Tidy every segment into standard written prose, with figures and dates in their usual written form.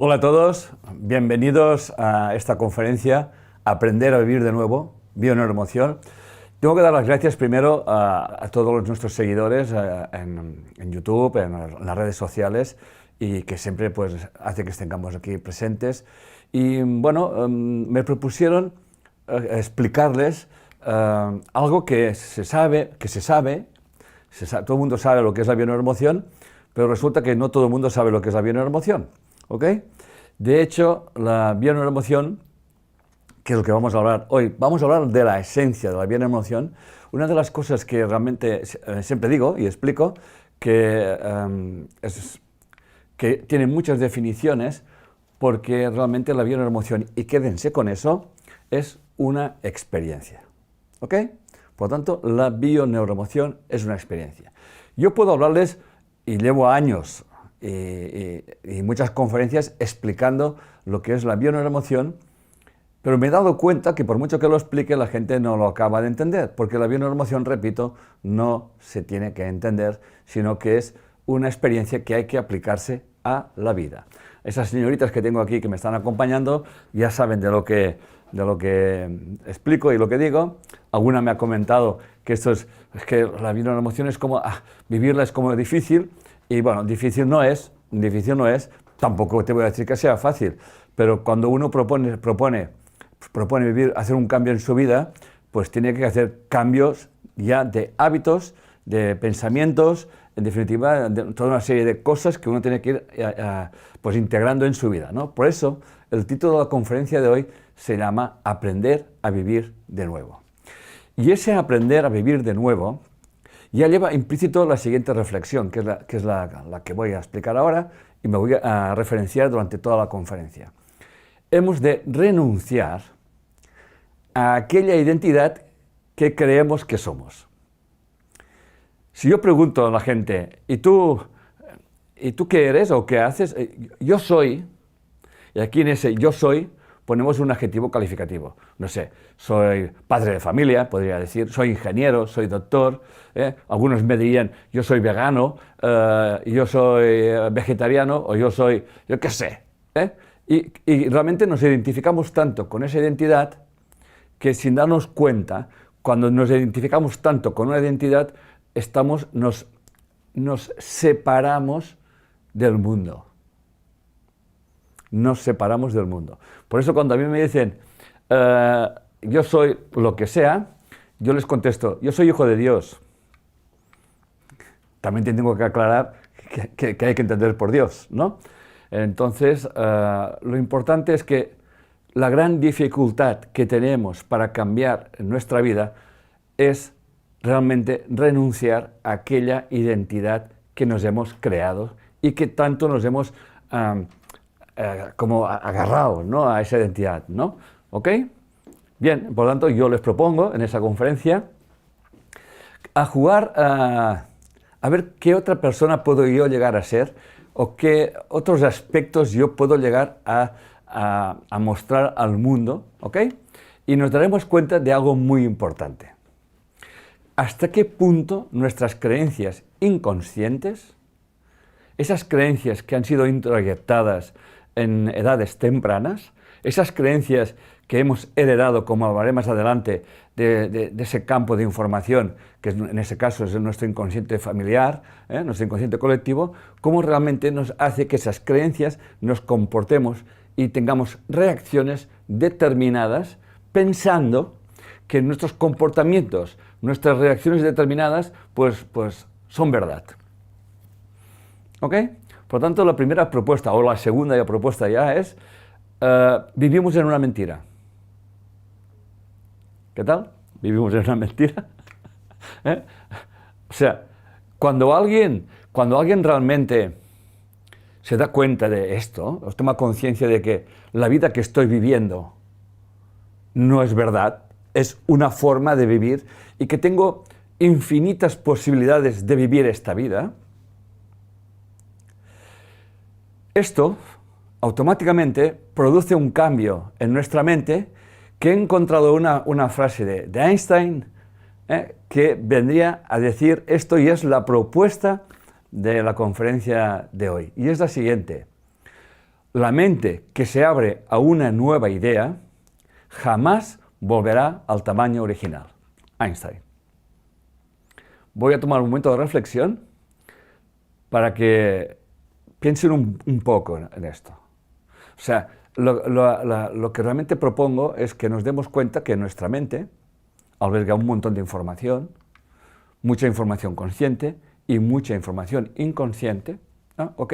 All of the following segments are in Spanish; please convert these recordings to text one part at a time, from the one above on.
Hola a todos, bienvenidos a esta conferencia Aprender a vivir de nuevo, Bioneuroemoción. Tengo que dar las gracias primero a todos nuestros seguidores en YouTube, en las redes sociales, y que siempre pues, hace que estemos aquí presentes. Y bueno, me propusieron explicarles algo que se sabe, todo el mundo sabe lo que es la bioneuroemoción, pero resulta que no todo el mundo sabe lo que es la bioneuroemoción. ¿Ok? De hecho, la bioneuroemoción, que es lo que vamos a hablar hoy, vamos a hablar de la esencia de la bioneuroemoción. Una de las cosas que realmente siempre digo y explico, que tiene muchas definiciones, porque realmente la bioneuroemoción, y quédense con eso, es una experiencia. ¿Ok? Por lo tanto, la bioneuroemoción es una experiencia. Yo puedo hablarles, y llevo años y muchas conferencias explicando lo que es la bioneuroemoción, pero me he dado cuenta que por mucho que lo explique, la gente no lo acaba de entender, porque la bioneuroemoción, repito, no se tiene que entender, sino que es una experiencia que hay que aplicarse a la vida. Esas señoritas que tengo aquí que me están acompañando ya saben de lo que explico y lo que digo. Alguna me ha comentado que esto es que la bioneuroemoción es como, vivirla es como difícil. Y bueno, difícil no es, tampoco te voy a decir que sea fácil, pero cuando uno propone vivir, hacer un cambio en su vida, pues tiene que hacer cambios ya de hábitos, de pensamientos, en definitiva, de toda una serie de cosas que uno tiene que ir pues integrando en su vida, ¿no? Por eso, el título de la conferencia de hoy se llama Aprender a vivir de nuevo. Y ese aprender a vivir de nuevo ya lleva implícito la siguiente reflexión, que es la que voy a explicar ahora y me voy a referenciar durante toda la conferencia. Hemos de renunciar a aquella identidad que creemos que somos. Si yo pregunto a la gente, ¿y tú qué eres o qué haces? Yo soy, y aquí en ese yo soy ponemos un adjetivo calificativo. No sé, soy padre de familia, podría decir, soy ingeniero, soy doctor. Algunos me dirían, yo soy vegano, yo soy vegetariano, o yo soy, yo qué sé. Y realmente nos identificamos tanto con esa identidad que sin darnos cuenta, cuando nos identificamos tanto con una identidad, nos separamos del mundo. Nos separamos del mundo. Por eso cuando a mí me dicen, yo soy lo que sea, yo les contesto, yo soy hijo de Dios. También tengo que aclarar que hay que entender por Dios, ¿no? Entonces, lo importante es que la gran dificultad que tenemos para cambiar en nuestra vida es realmente renunciar a aquella identidad que nos hemos creado y que tanto nos hemos como agarrado, ¿no?, a esa identidad, ¿no? ¿Ok? Bien, por lo tanto, yo les propongo en esa conferencia a jugar a ver qué otra persona puedo yo llegar a ser o qué otros aspectos yo puedo llegar a mostrar al mundo, ¿ok? Y nos daremos cuenta de algo muy importante. ¿Hasta qué punto nuestras creencias inconscientes, esas creencias que han sido introyectadas en edades tempranas, esas creencias que hemos heredado, como hablaré más adelante, de ese campo de información, que en ese caso es nuestro inconsciente familiar, nuestro inconsciente colectivo, cómo realmente nos hace que esas creencias nos comportemos y tengamos reacciones determinadas, pensando que nuestros comportamientos, nuestras reacciones determinadas, pues son verdad. ¿Ok? Por lo tanto, la primera propuesta, o la segunda propuesta ya es, vivimos en una mentira. ¿Qué tal? ¿Vivimos en una mentira? O sea, cuando alguien realmente se da cuenta de esto, o toma conciencia de que la vida que estoy viviendo no es verdad, es una forma de vivir y que tengo infinitas posibilidades de vivir esta vida, esto automáticamente produce un cambio en nuestra mente, que he encontrado una frase de Einstein que vendría a decir esto, y es la propuesta de la conferencia de hoy, y es la siguiente: la mente que se abre a una nueva idea jamás volverá al tamaño original. Einstein. Voy a tomar un momento de reflexión para que piensen un poco en esto. O sea, lo que realmente propongo es que nos demos cuenta que nuestra mente alberga un montón de información, mucha información consciente y mucha información inconsciente, ¿no? ¿Ok?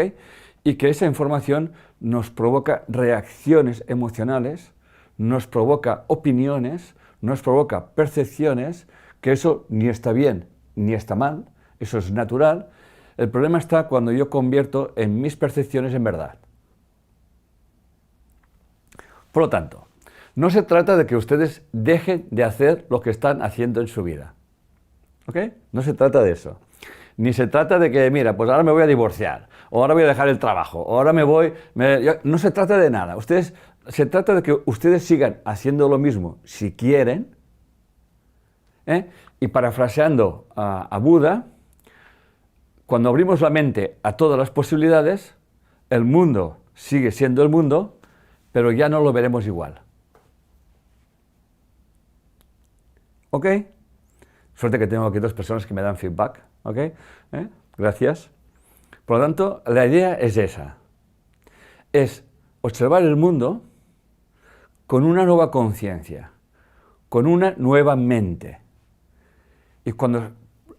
Y que esa información nos provoca reacciones emocionales, nos provoca opiniones, nos provoca percepciones, que eso ni está bien ni está mal, eso es natural. El problema está cuando yo convierto en mis percepciones en verdad. Por lo tanto, no se trata de que ustedes dejen de hacer lo que están haciendo en su vida. ¿Ok? No se trata de eso. Ni se trata de que, mira, pues ahora me voy a divorciar, o ahora voy a dejar el trabajo, o ahora me voy... No se trata de nada. Se trata de que ustedes sigan haciendo lo mismo si quieren, ¿eh? Y parafraseando a Buda, cuando abrimos la mente a todas las posibilidades, el mundo sigue siendo el mundo, pero ya no lo veremos igual. ¿Ok? Suerte que tengo aquí dos personas que me dan feedback. ¿Ok? Gracias. Por lo tanto, la idea es esa. Es observar el mundo con una nueva conciencia, con una nueva mente. Y cuando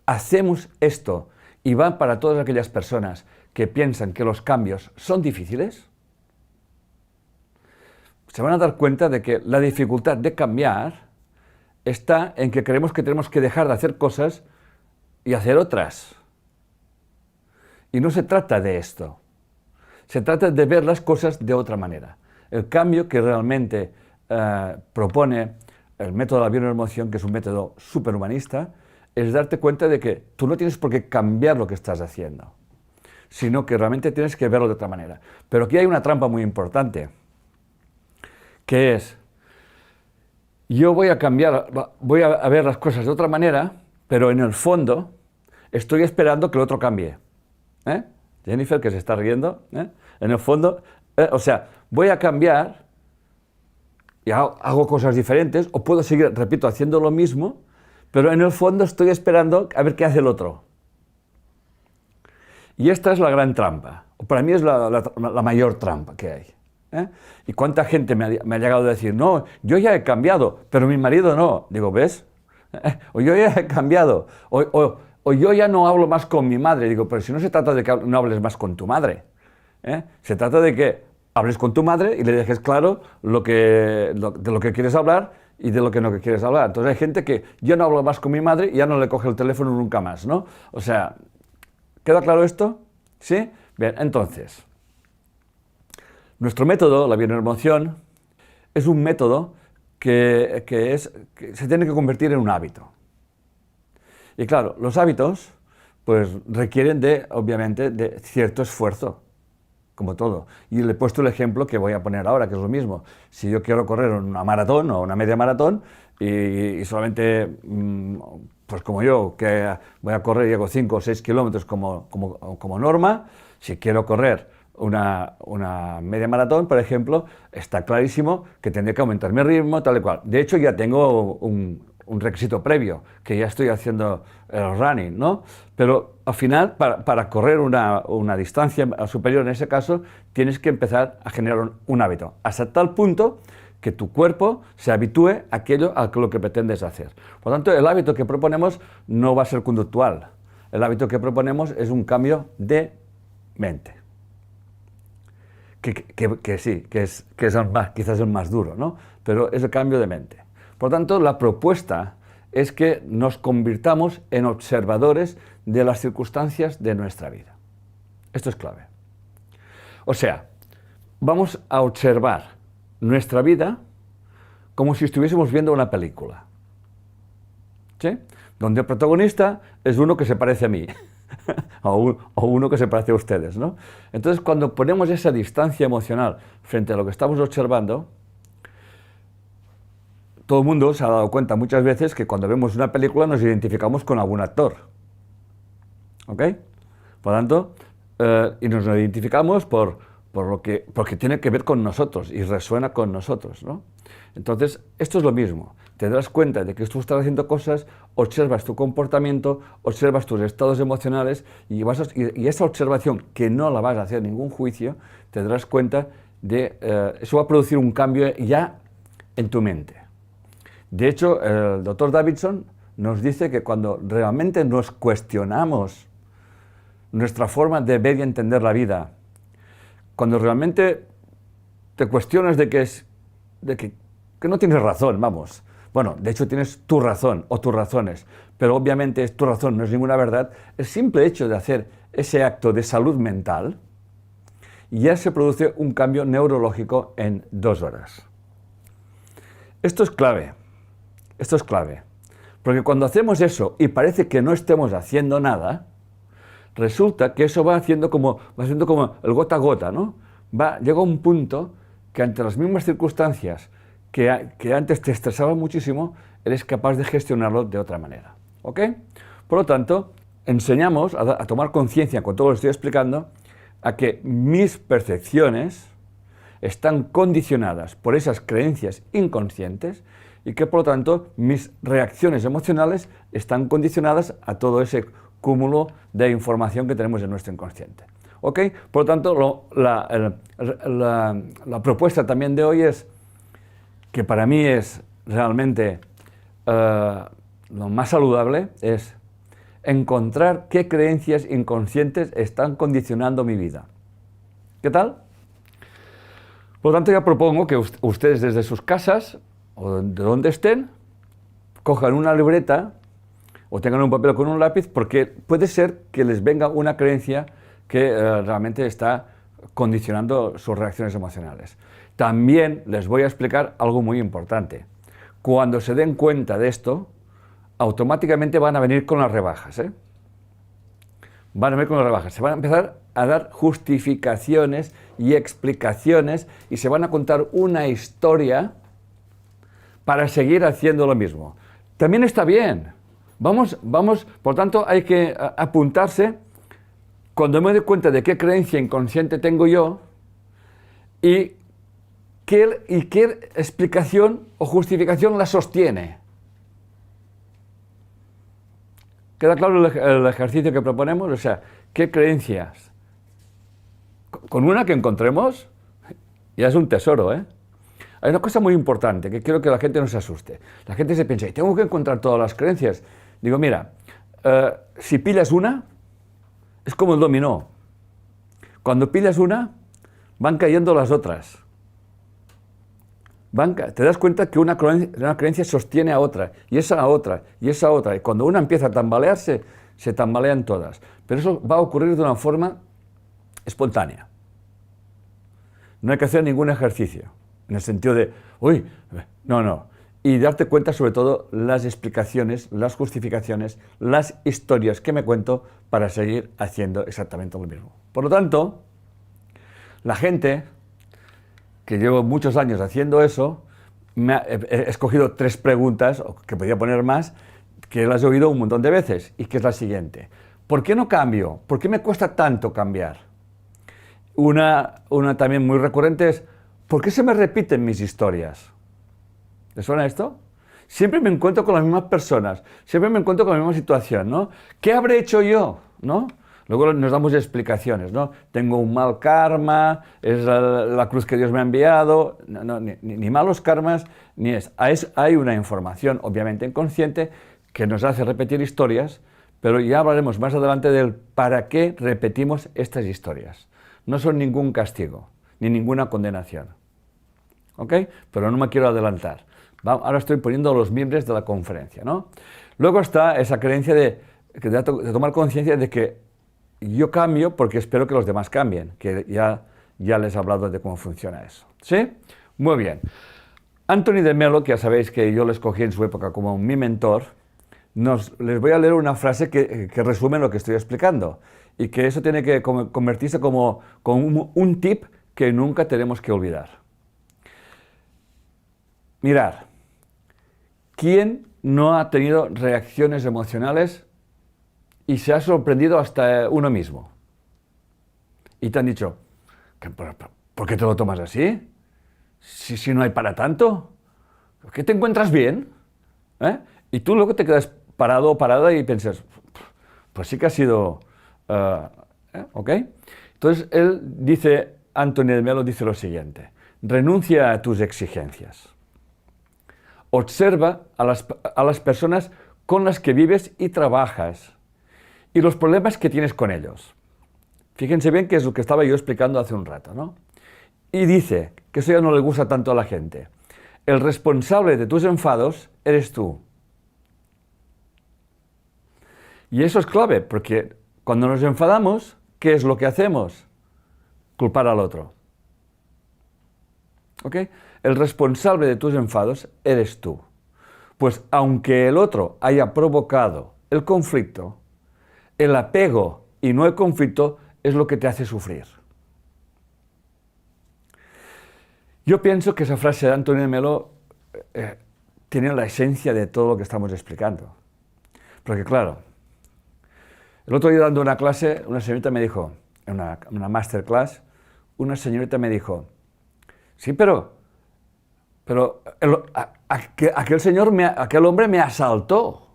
hacemos esto y van para todas aquellas personas que piensan que los cambios son difíciles, se van a dar cuenta de que la dificultad de cambiar está en que creemos que tenemos que dejar de hacer cosas y hacer otras. Y no se trata de esto. Se trata de ver las cosas de otra manera. El cambio que realmente propone el método de la bioneuroemoción, que es un método superhumanista, es darte cuenta de que tú no tienes por qué cambiar lo que estás haciendo, sino que realmente tienes que verlo de otra manera. Pero aquí hay una trampa muy importante, que es, yo voy a cambiar, voy a ver las cosas de otra manera, pero en el fondo estoy esperando que el otro cambie. Jennifer, que se está riendo, en el fondo, o sea, voy a cambiar y hago cosas diferentes, o puedo seguir, repito, haciendo lo mismo, pero en el fondo estoy esperando a ver qué hace el otro. Y esta es la gran trampa, para mí es la mayor trampa que hay. Y cuánta gente me ha llegado a decir, no, yo ya he cambiado, pero mi marido no. Digo, ¿ves? O yo ya he cambiado, o yo ya no hablo más con mi madre. Digo, pero si no se trata de que no hables más con tu madre, se trata de que hables con tu madre y le dejes claro de lo que quieres hablar y de lo que no quieres hablar. Entonces hay gente que yo no hablo más con mi madre y ya no le coge el teléfono nunca más, ¿no? O sea, ¿queda claro esto? ¿Sí? Bien, entonces, nuestro método, la bioneuroemoción, es un método que se tiene que convertir en un hábito. Y claro, los hábitos pues requieren obviamente, de cierto esfuerzo, como todo. Y le he puesto el ejemplo que voy a poner ahora, que es lo mismo. Si yo quiero correr una maratón o una media maratón y solamente, pues como yo, que voy a correr y hago 5 o 6 kilómetros como norma, si quiero correr una media maratón, por ejemplo, está clarísimo que tendré que aumentar mi ritmo, tal y cual. De hecho, ya tengo un requisito previo, que ya estoy haciendo el running, ¿no? Pero al final, para correr una distancia superior en ese caso, tienes que empezar a generar un hábito, hasta tal punto que tu cuerpo se habitúe a lo que pretendes hacer. Por lo tanto, el hábito que proponemos no va a ser conductual. El hábito que proponemos es un cambio de mente. Que sí, que es quizás el más duro, ¿no? Pero es el cambio de mente. Por tanto, la propuesta es que nos convirtamos en observadores de las circunstancias de nuestra vida. Esto es clave. O sea, vamos a observar nuestra vida como si estuviésemos viendo una película, ¿sí? Donde el protagonista es uno que se parece a mí. o uno que se parece a ustedes, ¿no? Entonces, cuando ponemos esa distancia emocional frente a lo que estamos observando, todo el mundo se ha dado cuenta muchas veces que cuando vemos una película nos identificamos con algún actor. ¿Ok? Por lo tanto, y nos identificamos por porque tiene que ver con nosotros y resuena con nosotros, ¿no? Entonces, esto es lo mismo. Te das cuenta de que tú estás haciendo cosas, observas tu comportamiento, observas tus estados emocionales y esa observación, que no la vas a hacer ningún juicio, te darás cuenta de eso va a producir un cambio ya en tu mente. De hecho, el doctor Davidson nos dice que cuando realmente nos cuestionamos nuestra forma de ver y entender la vida, cuando realmente te cuestionas de que no tienes razón, vamos. Bueno, de hecho tienes tu razón o tus razones, pero obviamente tu razón no es ninguna verdad. El simple hecho de hacer ese acto de salud mental, ya se produce un cambio neurológico en 2 horas. Esto es clave, porque cuando hacemos eso y parece que no estemos haciendo nada, resulta que eso va haciendo como el gota a gota, ¿no? Llega un punto que ante las mismas circunstancias que antes te estresaban muchísimo, eres capaz de gestionarlo de otra manera, ¿ok? Por lo tanto, enseñamos a tomar conciencia, con todo lo que estoy explicando, a que mis percepciones están condicionadas por esas creencias inconscientes y que, por lo tanto, mis reacciones emocionales están condicionadas a todo ese cúmulo de información que tenemos en nuestro inconsciente. ¿Ok? Por lo tanto, la propuesta también de hoy es que para mí es realmente lo más saludable, es encontrar qué creencias inconscientes están condicionando mi vida. ¿Qué tal? Por lo tanto, ya propongo que ustedes desde sus casas o de donde estén, cojan una libreta o tengan un papel con un lápiz, porque puede ser que les venga una creencia que realmente está condicionando sus reacciones emocionales. También les voy a explicar algo muy importante. Cuando se den cuenta de esto, automáticamente van a venir con las rebajas, ¿eh? Van a venir con las rebajas. Se van a empezar a dar justificaciones y explicaciones y se van a contar una historia para seguir haciendo lo mismo. También está bien. Vamos, por tanto, hay que apuntarse cuando me doy cuenta de qué creencia inconsciente tengo yo y qué explicación o justificación la sostiene. ¿Queda claro el ejercicio que proponemos? O sea, ¿qué creencias? Con una que encontremos, ya es un tesoro, ¿eh? Hay una cosa muy importante que quiero que la gente no se asuste. La gente se piensa, ¿tengo que encontrar todas las creencias? Digo, mira, si pillas una, es como el dominó. Cuando pillas una, van cayendo las otras. Te das cuenta que una creencia sostiene a otra, y esa a otra, y esa a otra. Y cuando una empieza a tambalearse, se tambalean todas. Pero eso va a ocurrir de una forma espontánea. No hay que hacer ningún ejercicio, en el sentido de, uy, no. Y darte cuenta sobre todo las explicaciones, las justificaciones, las historias que me cuento para seguir haciendo exactamente lo mismo. Por lo tanto, la gente que llevo muchos años haciendo eso, he escogido 3 preguntas, que podría poner más, que las he oído un montón de veces, y que es la siguiente. ¿Por qué no cambio? ¿Por qué me cuesta tanto cambiar? Una también muy recurrente es, ¿por qué se me repiten mis historias? ¿Les suena esto? Siempre me encuentro con las mismas personas, siempre me encuentro con la misma situación, ¿no? ¿Qué habré hecho yo? ¿No? Luego nos damos explicaciones, ¿no? Tengo un mal karma, es la cruz que Dios me ha enviado, ni malos karmas, ni es. Hay una información, obviamente inconsciente, que nos hace repetir historias, pero ya hablaremos más adelante del para qué repetimos estas historias. No son ningún castigo, ni ninguna condenación. ¿Ok? Pero no me quiero adelantar. Ahora estoy poniendo los miembros de la conferencia, ¿no? Luego está esa creencia de tomar conciencia de que yo cambio porque espero que los demás cambien, que ya les he hablado de cómo funciona eso. ¿Sí? Muy bien. Anthony de Melo, que ya sabéis que yo lo escogí en su época como mi mentor, les voy a leer una frase que resume lo que estoy explicando y que eso tiene que convertirse como un tip que nunca tenemos que olvidar. Mirad, ¿quién no ha tenido reacciones emocionales y se ha sorprendido hasta uno mismo? Y te han dicho, ¿Por qué te lo tomas así? Si no hay para tanto. ¿Qué te encuentras bien? ¿Eh? Y tú luego te quedas parado o parada y piensas, pues sí que ha sido... ¿ok? Entonces él dice, Anthony de Melo dice lo siguiente: renuncia a tus exigencias. Observa a las personas con las que vives y trabajas y los problemas que tienes con ellos. Fíjense bien que es lo que estaba yo explicando hace un rato, ¿no? Y dice, que eso ya no le gusta tanto a la gente: el responsable de tus enfados eres tú. Y eso es clave, porque cuando nos enfadamos, ¿qué es lo que hacemos? Culpar al otro. ¿Ok? El responsable de tus enfados eres tú. Pues aunque el otro haya provocado el conflicto, el apego y no el conflicto es lo que te hace sufrir. Yo pienso que esa frase de Anthony de Melo tiene la esencia de todo lo que estamos explicando. Porque claro, el otro día dando una clase, una señorita me dijo, en una masterclass, una señorita me dijo, sí, pero aquel hombre me asaltó.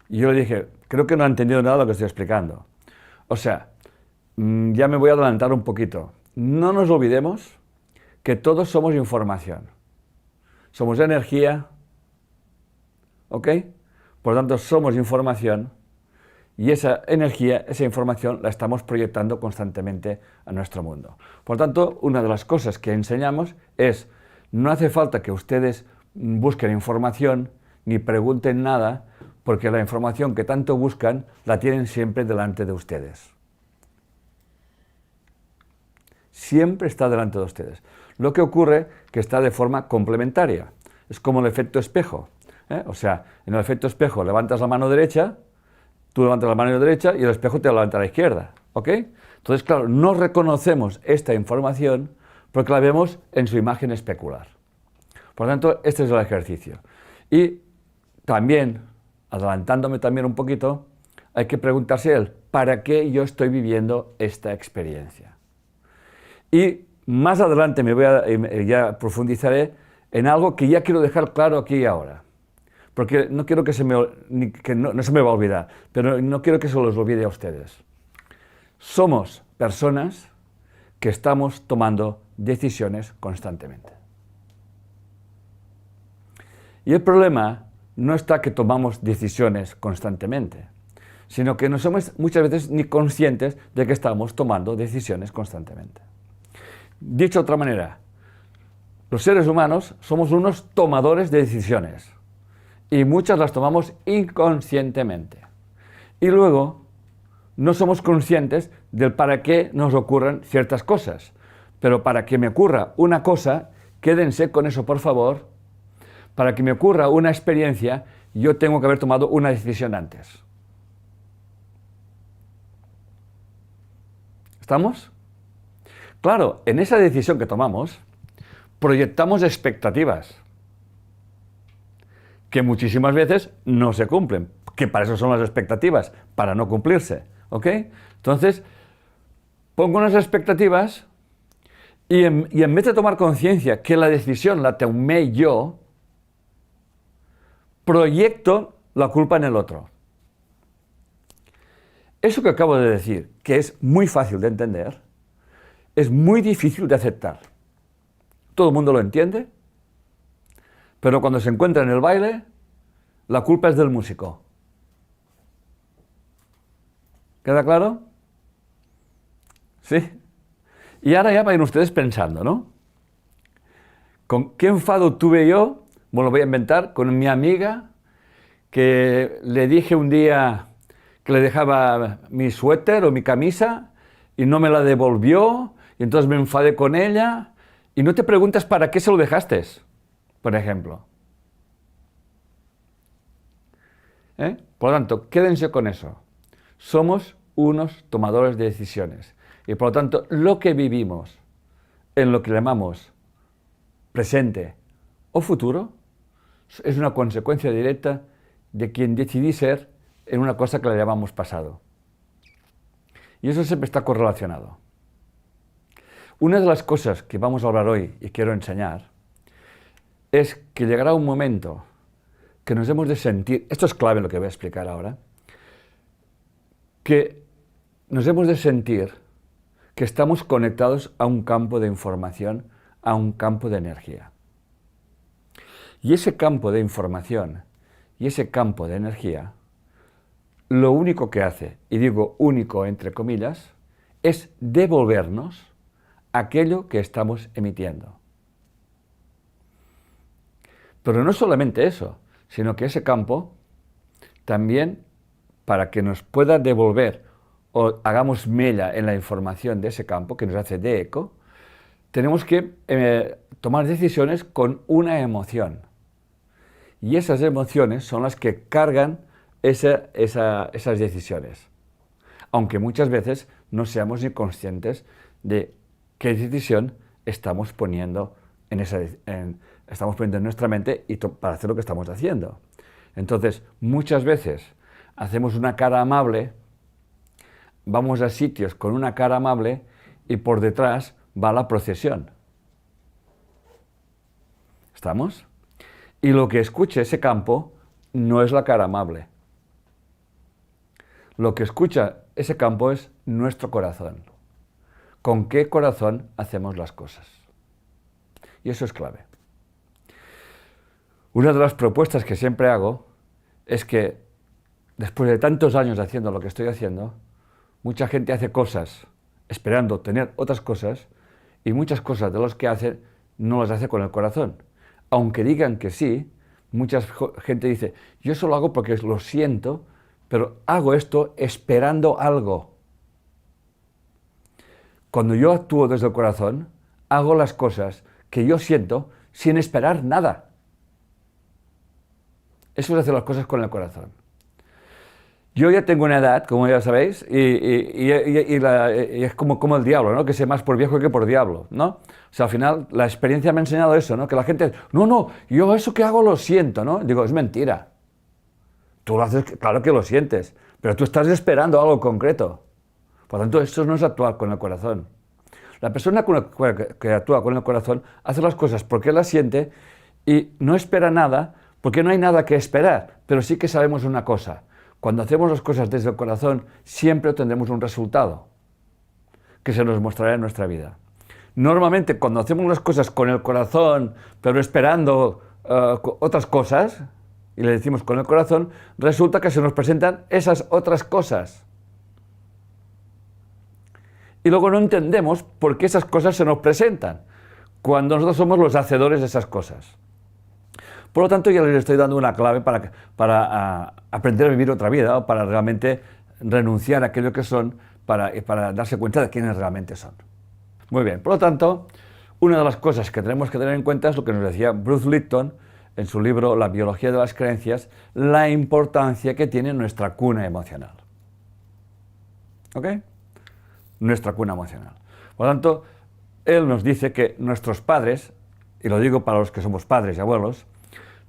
Y yo le dije, creo que no ha entendido nada de lo que estoy explicando. O sea, ya me voy a adelantar un poquito. No nos olvidemos que todos somos información. Somos energía, ¿ok? Por lo tanto, somos información y esa energía, esa información la estamos proyectando constantemente a nuestro mundo. Por lo tanto, una de las cosas que enseñamos es, no hace falta que ustedes busquen información ni pregunten nada, porque la información que tanto buscan la tienen siempre delante de ustedes. Siempre está delante de ustedes. Lo que ocurre que está de forma complementaria. Es como el efecto espejo. O sea, en el efecto espejo levantas la mano derecha, tú levantas la mano derecha y el espejo te levanta a la izquierda. ¿Ok? Entonces, claro, no reconocemos esta información porque la vemos en su imagen especular. Por lo tanto, este es el ejercicio. Y también, adelantándome también un poquito, hay que preguntarse él, ¿para qué yo estoy viviendo esta experiencia? Y más adelante ya profundizaré en algo que ya quiero dejar claro aquí y ahora. Porque no quiero que no se me va a olvidar, pero no quiero que se los olvide a ustedes. Somos personas que estamos tomando decisiones constantemente. Y el problema no está que tomamos decisiones constantemente, sino que no somos muchas veces ni conscientes de que estamos tomando decisiones constantemente. Dicho de otra manera, los seres humanos somos unos tomadores de decisiones y muchas las tomamos inconscientemente. Y luego no somos conscientes del para qué nos ocurren ciertas cosas. Pero para que me ocurra una cosa, quédense con eso por favor, para que me ocurra una experiencia, yo tengo que haber tomado una decisión antes. ¿Estamos? Claro, en esa decisión que tomamos, proyectamos expectativas que muchísimas veces no se cumplen, que para eso son las expectativas, para no cumplirse, ¿ok? Entonces, pongo unas expectativas y en vez de tomar conciencia que la decisión la tomé yo, proyecto la culpa en el otro. Eso que acabo de decir, que es muy fácil de entender, es muy difícil de aceptar. Todo el mundo lo entiende, pero cuando se encuentra en el baile, la culpa es del músico. ¿Queda claro? ¿Sí? Y ahora ya vayan ustedes pensando, ¿no? ¿Con qué enfado tuve yo? Bueno, lo voy a inventar, con mi amiga, que le dije un día que le dejaba mi suéter o mi camisa y no me la devolvió, y entonces me enfadé con ella, y no te preguntas para qué se lo dejaste, por ejemplo. Por lo tanto, quédense con eso. Somos unos tomadores de decisiones. Y por lo tanto, lo que vivimos en lo que llamamos presente o futuro es una consecuencia directa de quien decidí ser en una cosa que le llamamos pasado. Y eso siempre está correlacionado. Una de las cosas que vamos a hablar hoy y quiero enseñar es que llegará un momento que nos hemos de sentir, esto es clave lo que voy a explicar ahora, que nos hemos de sentir que estamos conectados a un campo de información, a un campo de energía. Y ese campo de información y ese campo de energía, lo único que hace, y digo único entre comillas, es devolvernos aquello que estamos emitiendo. Pero no solamente eso, sino que ese campo también, para que nos pueda devolver o hagamos mella en la información de ese campo, que nos hace de eco, tenemos que tomar decisiones con una emoción. Y esas emociones son las que cargan esas decisiones. Aunque muchas veces no seamos ni conscientes de qué decisión estamos poniendo estamos poniendo en nuestra mente para hacer lo que estamos haciendo. Entonces, muchas veces hacemos una cara amable, vamos a sitios con una cara amable y por detrás va la procesión. ¿Estamos? Y lo que escucha ese campo no es la cara amable. Lo que escucha ese campo es nuestro corazón. ¿Con qué corazón hacemos las cosas? Y eso es clave. Una de las propuestas que siempre hago es que después de tantos años haciendo lo que estoy haciendo, mucha gente hace cosas esperando obtener otras cosas y muchas cosas de las que hacen no las hace con el corazón. Aunque digan que sí, mucha gente dice, yo solo hago porque lo siento, pero hago esto esperando algo. Cuando yo actúo desde el corazón, hago las cosas que yo siento sin esperar nada. Eso es hacer las cosas con el corazón. Yo ya tengo una edad, como ya sabéis, y es como el diablo, ¿no? Que sé más por viejo que por diablo, ¿no? O sea, al final la experiencia me ha enseñado eso, ¿no? Que la gente, no, yo eso que hago lo siento, ¿no? Digo, es mentira. Tú lo haces, claro que lo sientes, pero tú estás esperando algo concreto. Por lo tanto, eso no es actuar con el corazón. La persona que actúa con el corazón hace las cosas porque las siente y no espera nada, porque no hay nada que esperar, pero sí que sabemos una cosa. Cuando hacemos las cosas desde el corazón, siempre obtendremos un resultado que se nos mostrará en nuestra vida. Normalmente, cuando hacemos las cosas con el corazón, pero esperando otras cosas, y le decimos con el corazón, resulta que se nos presentan esas otras cosas. Y luego no entendemos por qué esas cosas se nos presentan, cuando nosotros somos los hacedores de esas cosas. Por lo tanto, ya les estoy dando una clave para aprender a vivir otra vida, o para realmente renunciar a aquello que son, para darse cuenta de quiénes realmente son. Muy bien, por lo tanto, una de las cosas que tenemos que tener en cuenta es lo que nos decía Bruce Lipton en su libro La biología de las creencias, la importancia que tiene nuestra cuna emocional. ¿Ok? Nuestra cuna emocional. Por lo tanto, él nos dice que nuestros padres, y lo digo para los que somos padres y abuelos,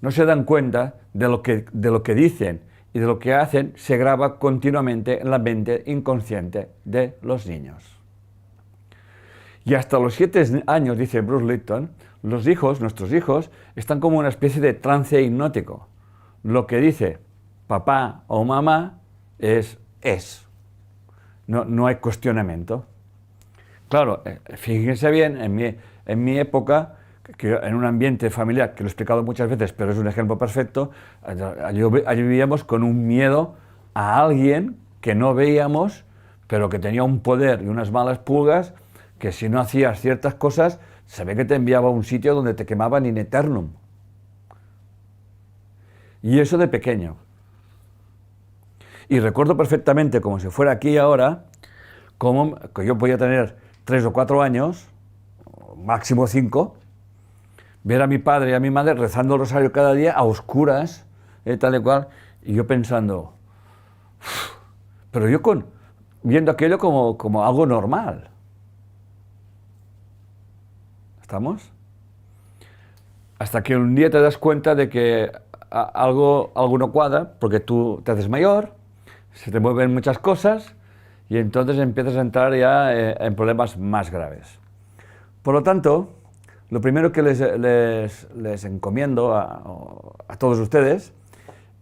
no se dan cuenta de lo que dicen y de lo que hacen se graba continuamente en la mente inconsciente de los niños. Y hasta los 7 años, dice Bruce Lipton, nuestros hijos, están como una especie de trance hipnótico. Lo que dice papá o mamá es. No hay cuestionamiento. Claro, fíjense bien, en mi época, que en un ambiente familiar, que lo he explicado muchas veces, pero es un ejemplo perfecto, allí vivíamos con un miedo a alguien que no veíamos, pero que tenía un poder y unas malas pulgas, que si no hacías ciertas cosas, se ve que te enviaba a un sitio donde te quemaban in eternum. Y eso de pequeño. Y recuerdo perfectamente, como si fuera aquí y ahora, que yo podía tener 3 o 4 años, máximo 5, ver a mi padre y a mi madre rezando el rosario cada día a oscuras, tal y cual, y yo pensando, pero yo viendo aquello como algo normal. ¿Estamos? Hasta que un día te das cuenta de que algo no cuadra, porque tú te haces mayor, se te mueven muchas cosas, y entonces empiezas a entrar ya en problemas más graves. Por lo tanto, lo primero que les encomiendo a todos ustedes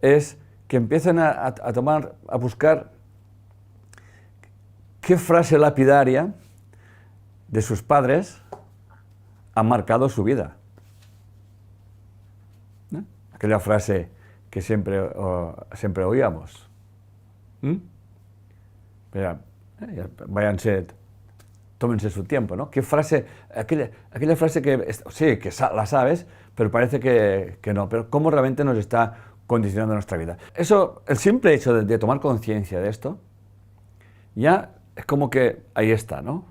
es que empiecen a buscar qué frase lapidaria de sus padres ha marcado su vida. ¿No? Aquella frase que siempre oíamos. Váyanse, tómense su tiempo, ¿no? ¿Qué frase? Aquella frase que, sí, que la sabes, pero parece que no. Pero ¿cómo realmente nos está condicionando nuestra vida? Eso, el simple hecho de tomar conciencia de esto, ya es como que ahí está, ¿no?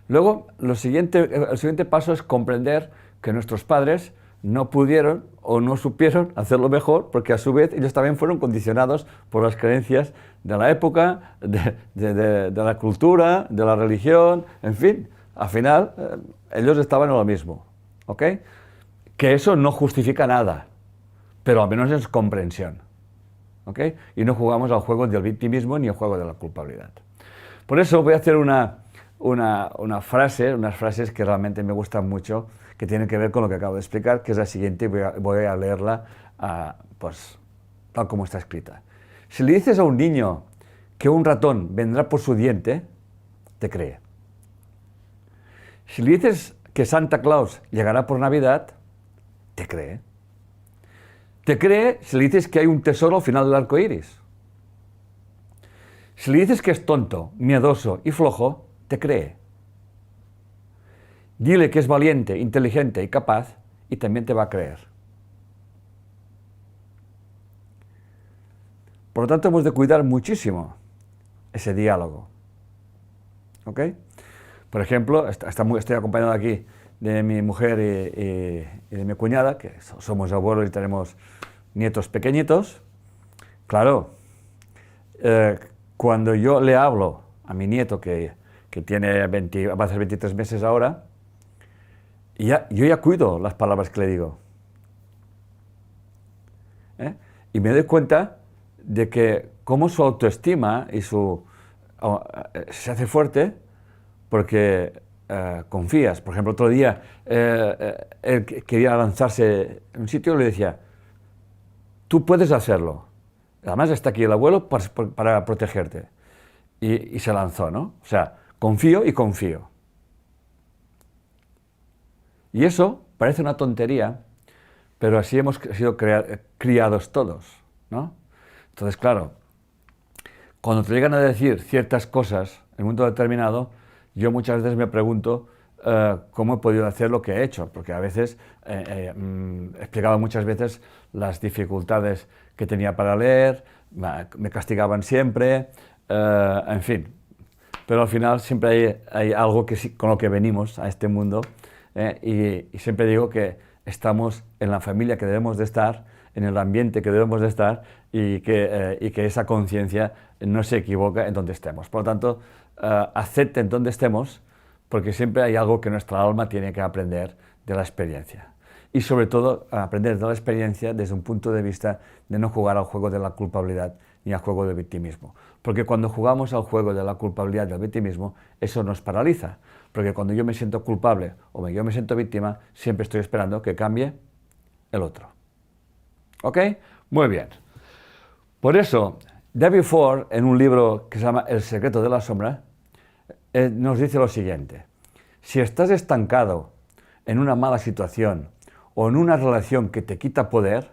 Luego, el siguiente paso es comprender que nuestros padres no pudieron o no supieron hacerlo mejor, porque a su vez ellos también fueron condicionados por las creencias de la época, de la cultura, de la religión, en fin, al final ellos estaban en lo mismo, ¿ok? Que eso no justifica nada, pero al menos es comprensión, ¿ok? Y no jugamos al juego del victimismo ni al juego de la culpabilidad. Por eso voy a hacer unas frases que realmente me gustan mucho, que tienen que ver con lo que acabo de explicar, que es la siguiente, voy a leerla pues, tal como está escrita. Si le dices a un niño que un ratón vendrá por su diente, te cree. Si le dices que Santa Claus llegará por Navidad, te cree. Te cree si le dices que hay un tesoro al final del arco iris. Si le dices que es tonto, miedoso y flojo, te cree. Dile que es valiente, inteligente y capaz y también te va a creer. Por lo tanto, hemos de cuidar muchísimo ese diálogo. ¿Ok? Por ejemplo, estoy acompañado aquí de mi mujer y de mi cuñada, que somos abuelos y tenemos nietos pequeñitos. Claro, cuando yo le hablo a mi nieto, que va a hacer 23 meses ahora, yo ya cuido las palabras que le digo. Y me doy cuenta de que cómo su autoestima y se hace fuerte porque confías. Por ejemplo, otro día él quería lanzarse en un sitio y le decía, tú puedes hacerlo. Además está aquí el abuelo para protegerte. Y se lanzó, ¿no? O sea, confío y confío. Y eso parece una tontería, pero así hemos sido criados todos, ¿no? Entonces, claro, cuando te llegan a decir ciertas cosas en un momento determinado, yo muchas veces me pregunto cómo he podido hacer lo que he hecho, porque a veces explicaba muchas veces las dificultades que tenía para leer, me castigaban siempre, en fin. Pero al final siempre hay algo con lo que venimos a este mundo, y siempre digo que estamos en la familia que debemos de estar, en el ambiente que debemos de estar, y que esa conciencia no se equivoca en donde estemos. Por lo tanto, acepten donde estemos, porque siempre hay algo que nuestra alma tiene que aprender de la experiencia. Y sobre todo, aprender de la experiencia desde un punto de vista de no jugar al juego de la culpabilidad ni al juego del victimismo. Porque cuando jugamos al juego de la culpabilidad y del victimismo, eso nos paraliza. Porque cuando yo me siento culpable o yo me siento víctima, siempre estoy esperando que cambie el otro. ¿Ok? Muy bien. Por eso, David Ford, en un libro que se llama El secreto de la sombra, nos dice lo siguiente: si estás estancado en una mala situación o en una relación que te quita poder,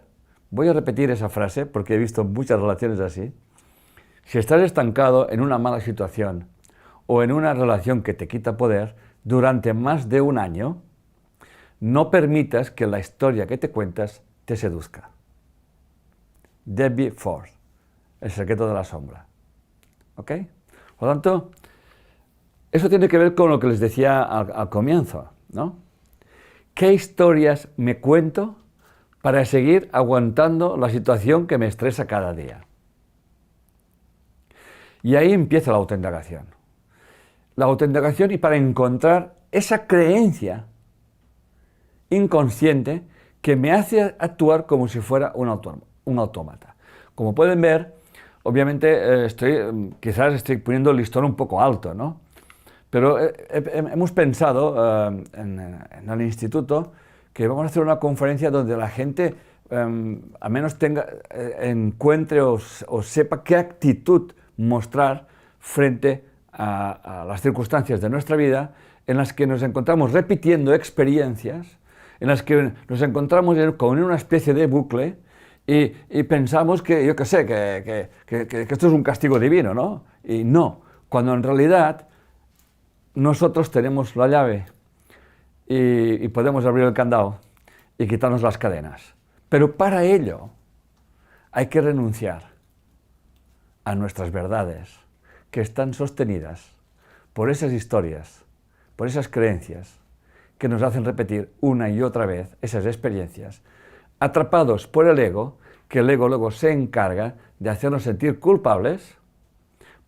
voy a repetir esa frase porque he visto muchas relaciones así. Si estás estancado en una mala situación o en una relación que te quita poder durante más de un año, no permitas que la historia que te cuentas te seduzca. David Ford, El secreto de la sombra. ¿Ok? Por lo tanto, eso tiene que ver con lo que les decía al comienzo, ¿no? ¿Qué historias me cuento para seguir aguantando la situación que me estresa cada día? Y ahí empieza la autoindagación. La autoindagación, y para encontrar esa creencia inconsciente que me hace actuar como si fuera un autómata. Como pueden ver, obviamente quizás estoy poniendo el listón un poco alto, ¿no? Pero hemos pensado en el instituto que vamos a hacer una conferencia donde la gente al menos encuentre o sepa qué actitud mostrar frente a las circunstancias de nuestra vida en las que nos encontramos repitiendo experiencias, en las que nos encontramos con una especie de bucle y pensamos que, yo qué sé, que esto es un castigo divino, ¿no? Y no, cuando en realidad nosotros tenemos la llave y podemos abrir el candado y quitarnos las cadenas. Pero para ello hay que renunciar a nuestras verdades que están sostenidas por esas historias, por esas creencias que nos hacen repetir una y otra vez esas experiencias, atrapados por el ego, que el ego luego se encarga de hacernos sentir culpables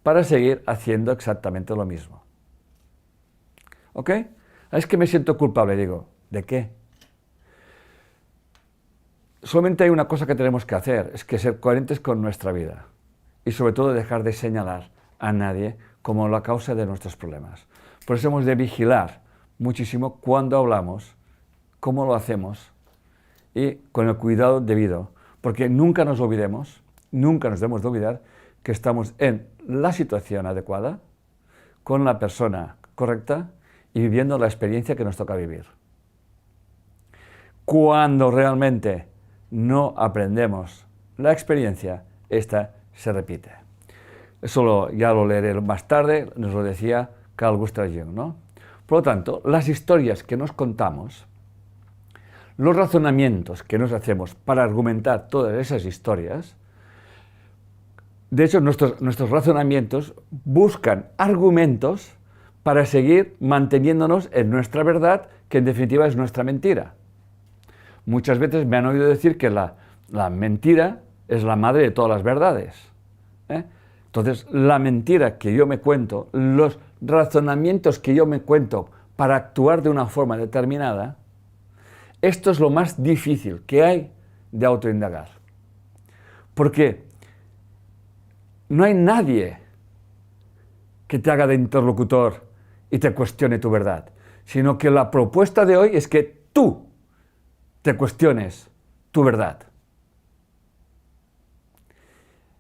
para seguir haciendo exactamente lo mismo. ¿Ok? Es que me siento culpable, digo, ¿de qué? Solamente hay una cosa que tenemos que hacer, es que ser coherentes con nuestra vida y sobre todo dejar de señalar a nadie como la causa de nuestros problemas. Por eso hemos de vigilar muchísimo cuando hablamos, cómo lo hacemos y con el cuidado debido, porque nunca nos olvidemos, nunca nos debemos de olvidar que estamos en la situación adecuada, con la persona correcta y viviendo la experiencia que nos toca vivir. Cuando realmente no aprendemos la experiencia, esta se repite. Eso ya lo leeré más tarde, nos lo decía Carl Gustav Jung, ¿no? Por lo tanto, las historias que nos contamos, los razonamientos que nos hacemos para argumentar todas esas historias, de hecho nuestros razonamientos buscan argumentos para seguir manteniéndonos en nuestra verdad, que en definitiva es nuestra mentira. Muchas veces me han oído decir que la mentira es la madre de todas las verdades, ¿eh? Entonces, la mentira que yo me cuento, los razonamientos que yo me cuento para actuar de una forma determinada, esto es lo más difícil que hay de autoindagar. Porque no hay nadie que te haga de interlocutor y te cuestione tu verdad, sino que la propuesta de hoy es que tú te cuestiones tu verdad.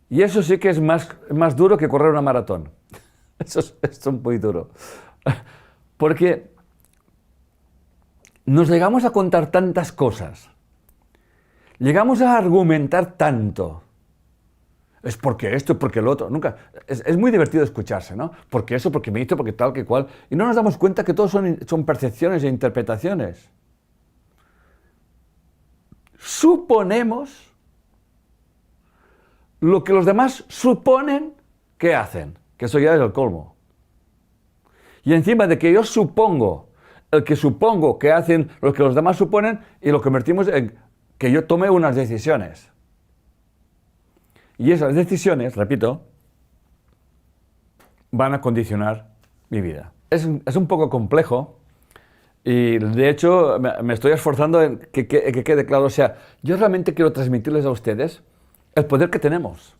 Y eso sí que es más duro que correr una maratón. Eso es muy duro. Porque nos llegamos a contar tantas cosas, llegamos a argumentar tanto. Es porque esto, porque lo otro. Nunca. Es muy divertido escucharse, ¿no? Porque eso, porque me hizo, porque tal, que cual. Y no nos damos cuenta que todo son percepciones e interpretaciones. Suponemos lo que los demás suponen que hacen, que eso ya es el colmo. Y encima de que yo supongo, el que supongo que hacen lo que los demás suponen, y lo convertimos en que yo tome unas decisiones. Y esas decisiones, repito, van a condicionar mi vida. Es un poco complejo y de hecho me estoy esforzando en que quede claro. O sea, yo realmente quiero transmitirles a ustedes el poder que tenemos.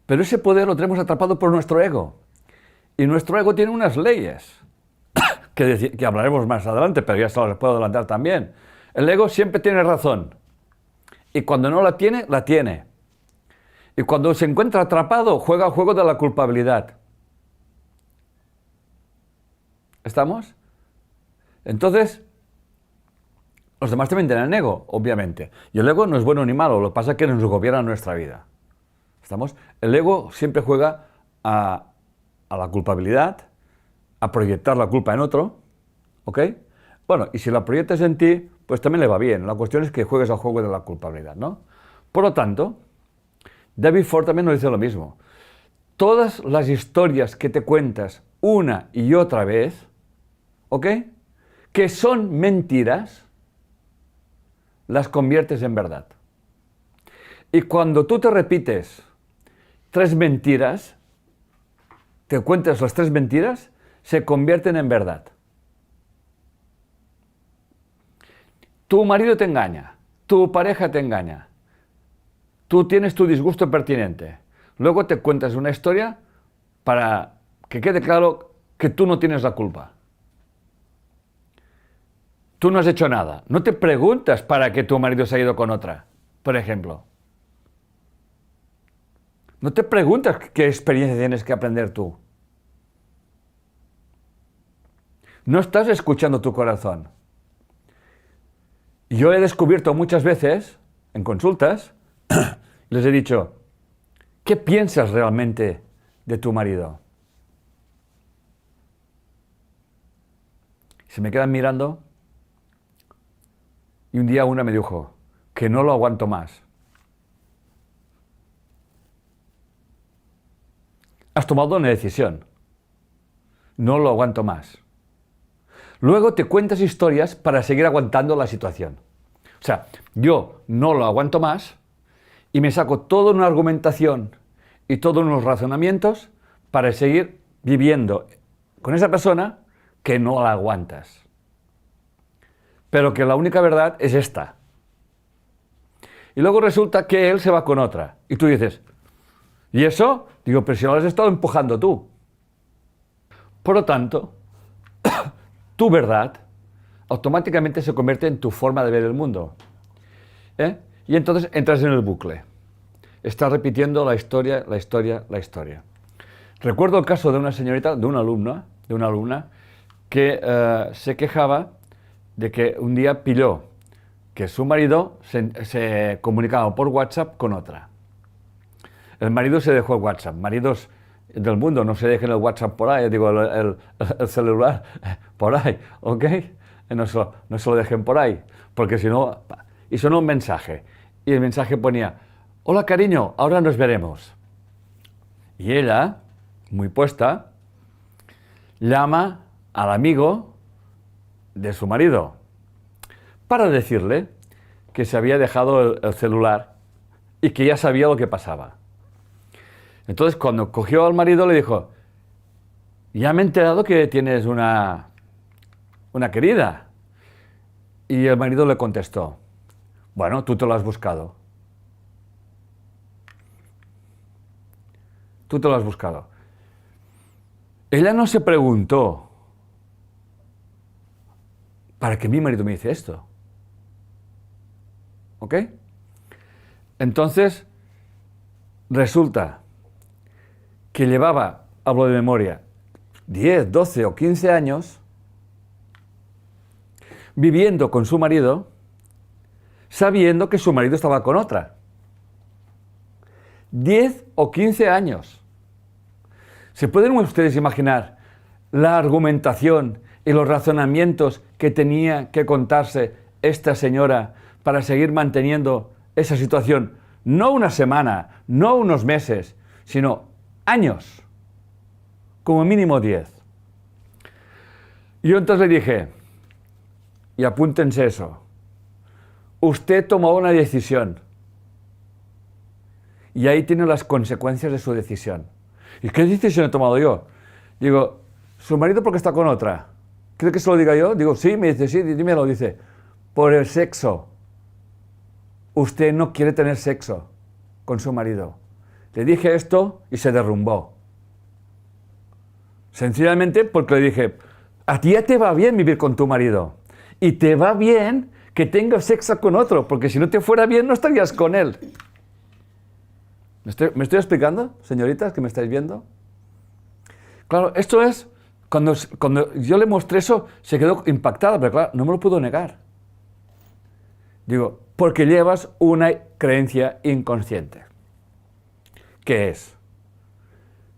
Pero ese poder lo tenemos atrapado por nuestro ego. Y nuestro ego tiene unas leyes, que hablaremos más adelante, pero ya se las puedo adelantar también. El ego siempre tiene razón. Y cuando no la tiene, la tiene. Y cuando se encuentra atrapado, juega el juego de la culpabilidad. ¿Estamos? Entonces, los demás también tienen ego, obviamente. Y el ego no es bueno ni malo, lo que pasa es que nos gobierna nuestra vida. ¿Estamos? El ego siempre juega a la culpabilidad, a proyectar la culpa en otro, ¿ok? Bueno, y si la proyectas en ti, pues también le va bien. La cuestión es que juegues al juego de la culpabilidad, ¿no? Por lo tanto, David Ford también nos dice lo mismo. Todas las historias que te cuentas una y otra vez, ¿ok?, que son mentiras, las conviertes en verdad. Y cuando tú te repites 3 mentiras, te cuentas las 3 mentiras, se convierten en verdad. Tu marido te engaña, tu pareja te engaña, tú tienes tu disgusto pertinente, luego te cuentas una historia para que quede claro que tú no tienes la culpa. Tú no has hecho nada. No te preguntas para qué tu marido se ha ido con otra, por ejemplo. No te preguntas qué experiencia tienes que aprender tú. No estás escuchando tu corazón. Yo he descubierto muchas veces, en consultas, les he dicho, ¿qué piensas realmente de tu marido? Se me quedan mirando y un día una me dijo que no lo aguanto más. Has tomado una decisión. No lo aguanto más. Luego te cuentas historias para seguir aguantando la situación. O sea, yo no lo aguanto más y me saco toda una argumentación y todos unos razonamientos para seguir viviendo con esa persona que no la aguantas. Pero que la única verdad es esta. Y luego resulta que él se va con otra. Y tú dices, ¿y eso? Digo, pero si lo has estado empujando tú. Por lo tanto, tu verdad automáticamente se convierte en tu forma de ver el mundo. Y entonces entras en el bucle. Estás repitiendo la historia, la historia, la historia. Recuerdo el caso de una señorita, de una alumna, que se quejaba de que un día pilló que su marido se comunicaba por WhatsApp con otra. El marido se dejó el WhatsApp. Maridos del mundo, no se dejen el WhatsApp por ahí, digo, el celular por ahí, ¿ok? No se lo dejen por ahí, porque si no... Y sonó un mensaje, y el mensaje ponía, hola cariño, ahora nos veremos. Y ella, muy puesta, llama al amigo de su marido para decirle que se había dejado el celular y que ya sabía lo que pasaba. Entonces, cuando cogió al marido, le dijo, ya me he enterado que tienes una querida. Y el marido le contestó, bueno, tú te lo has buscado. Tú te lo has buscado. Ella no se preguntó, ¿para qué mi marido me dice esto? ¿Ok? Entonces, resulta que llevaba, hablo de memoria, 10, 12 o 15 años viviendo con su marido, sabiendo que su marido estaba con otra. 10 o 15 años. ¿Se pueden ustedes imaginar la argumentación y los razonamientos que tenía que contarse esta señora para seguir manteniendo esa situación? No una semana, no unos meses, sino años, como mínimo 10. Yo entonces le dije, y apúntense eso, usted tomó una decisión y ahí tiene las consecuencias de su decisión. ¿Y qué decisión he tomado yo? Digo, ¿su marido porque está con otra? ¿Cree que se lo diga yo? Digo, sí, me dice, sí, dímelo, dice, por el sexo. Usted no quiere tener sexo con su marido. Le dije esto y se derrumbó. Sencillamente porque le dije, a ti ya te va bien vivir con tu marido. Y te va bien que tengas sexo con otro, porque si no te fuera bien no estarías con él. ¿Me estoy explicando, señoritas, que me estáis viendo? Claro, esto es, cuando yo le mostré eso, se quedó impactada, pero claro, no me lo puedo negar. Digo, porque llevas una creencia inconsciente. ¿Qué es?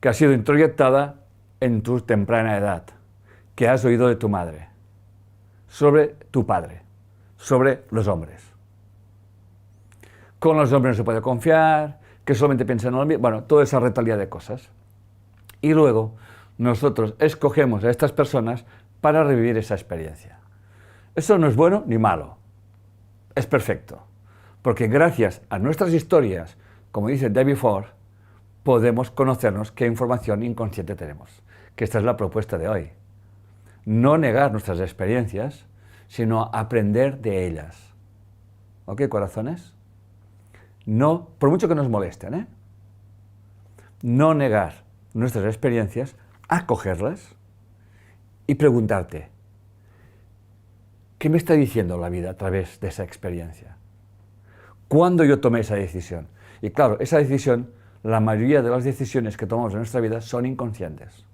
Que ha sido introyectada en tu temprana edad, que has oído de tu madre, sobre tu padre, sobre los hombres. Con los hombres no se puede confiar, que solamente piensan en lo mismo, bueno, toda esa retaliada de cosas. Y luego nosotros escogemos a estas personas para revivir esa experiencia. Eso no es bueno ni malo, es perfecto, porque gracias a nuestras historias, como dice David Ford, podemos conocernos qué información inconsciente tenemos, que esta es la propuesta de hoy. No negar nuestras experiencias, sino aprender de ellas. ¿Ok, corazones? No, por mucho que nos molesten, no negar nuestras experiencias acogerlas y preguntarte, ¿qué me está diciendo la vida a través de esa experiencia? ¿Cuándo yo tomé esa decisión? Y claro, esa decisión, la mayoría de las decisiones que tomamos en nuestra vida son inconscientes.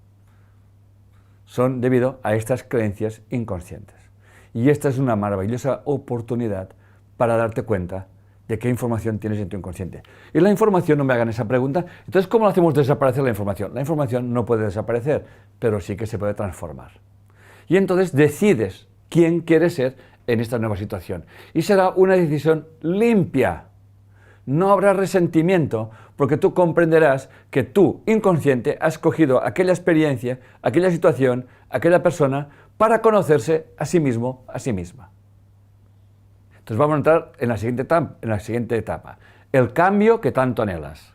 Son debido a estas creencias inconscientes. Y esta es una maravillosa oportunidad para darte cuenta de qué información tienes en tu inconsciente. Y la información, no me hagan esa pregunta, entonces ¿cómo hacemos desaparecer la información? La información no puede desaparecer, pero sí que se puede transformar. Y entonces decides quién quieres ser en esta nueva situación. Y será una decisión limpia. No habrá resentimiento, porque tú comprenderás que tú, inconsciente, has escogido aquella experiencia, aquella situación, aquella persona, para conocerse a sí mismo, a sí misma. Entonces vamos a entrar en la siguiente etapa. El cambio que tanto anhelas.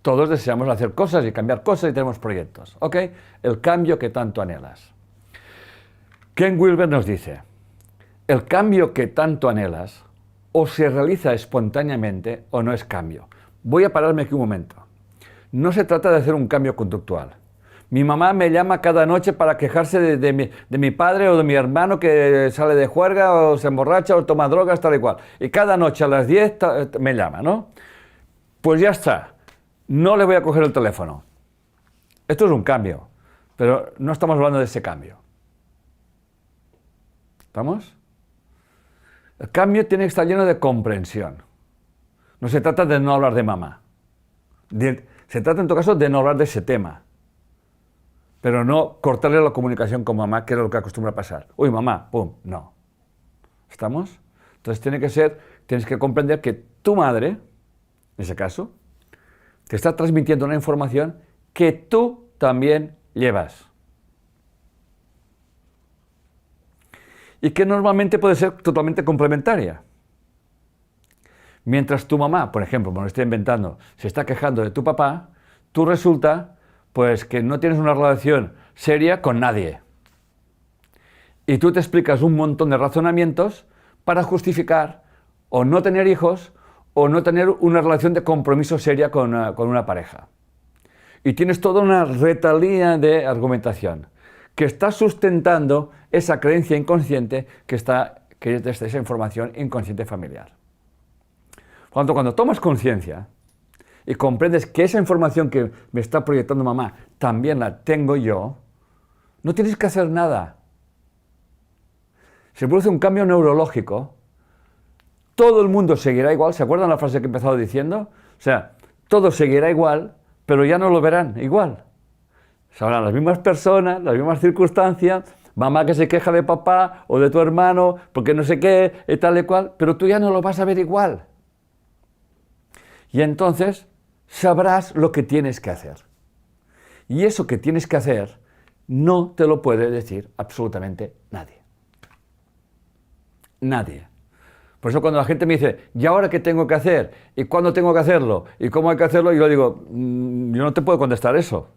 Todos deseamos hacer cosas y cambiar cosas y tenemos proyectos, ¿ok? El cambio que tanto anhelas. Ken Wilber nos dice, el cambio que tanto anhelas o se realiza espontáneamente o no es cambio. Voy a pararme aquí un momento. No se trata de hacer un cambio conductual. Mi mamá me llama cada noche para quejarse de mi padre o de mi hermano que sale de juerga o se emborracha o toma drogas, tal y cual. Y cada noche a las 10 me llama, ¿no? Pues ya está. No le voy a coger el teléfono. Esto es un cambio, pero no estamos hablando de ese cambio. ¿Estamos? El cambio tiene que estar lleno de comprensión. No se trata de no hablar de mamá. Se trata en todo caso de no hablar de ese tema. Pero no cortarle la comunicación con mamá, que es lo que acostumbra pasar. Uy, mamá, pum, no. ¿Estamos? Entonces tienes que comprender que tu madre, en ese caso, te está transmitiendo una información que tú también llevas. Y que normalmente puede ser totalmente complementaria. Mientras tu mamá, por ejemplo, me lo estoy inventando, se está quejando de tu papá, tú resulta pues que no tienes una relación seria con nadie. Y tú te explicas un montón de razonamientos para justificar o no tener hijos o no tener una relación de compromiso seria con una pareja. Y tienes toda una retalía de argumentación que está sustentando esa creencia inconsciente que es desde esa información inconsciente familiar. Por lo tanto, cuando tomas conciencia y comprendes que esa información que me está proyectando mamá también la tengo yo, no tienes que hacer nada. Se produce un cambio neurológico, todo el mundo seguirá igual. ¿Se acuerdan la frase que he empezado diciendo? O sea, todo seguirá igual, pero ya no lo verán igual. Sabrán las mismas personas, las mismas circunstancias, mamá que se queja de papá o de tu hermano porque no sé qué y tal y cual, pero tú ya no lo vas a ver igual. Y entonces sabrás lo que tienes que hacer. Y eso que tienes que hacer no te lo puede decir absolutamente nadie. Nadie. Por eso cuando la gente me dice, ¿y ahora qué tengo que hacer? ¿Y cuándo tengo que hacerlo? ¿Y cómo hay que hacerlo? Yo digo, yo no te puedo contestar eso.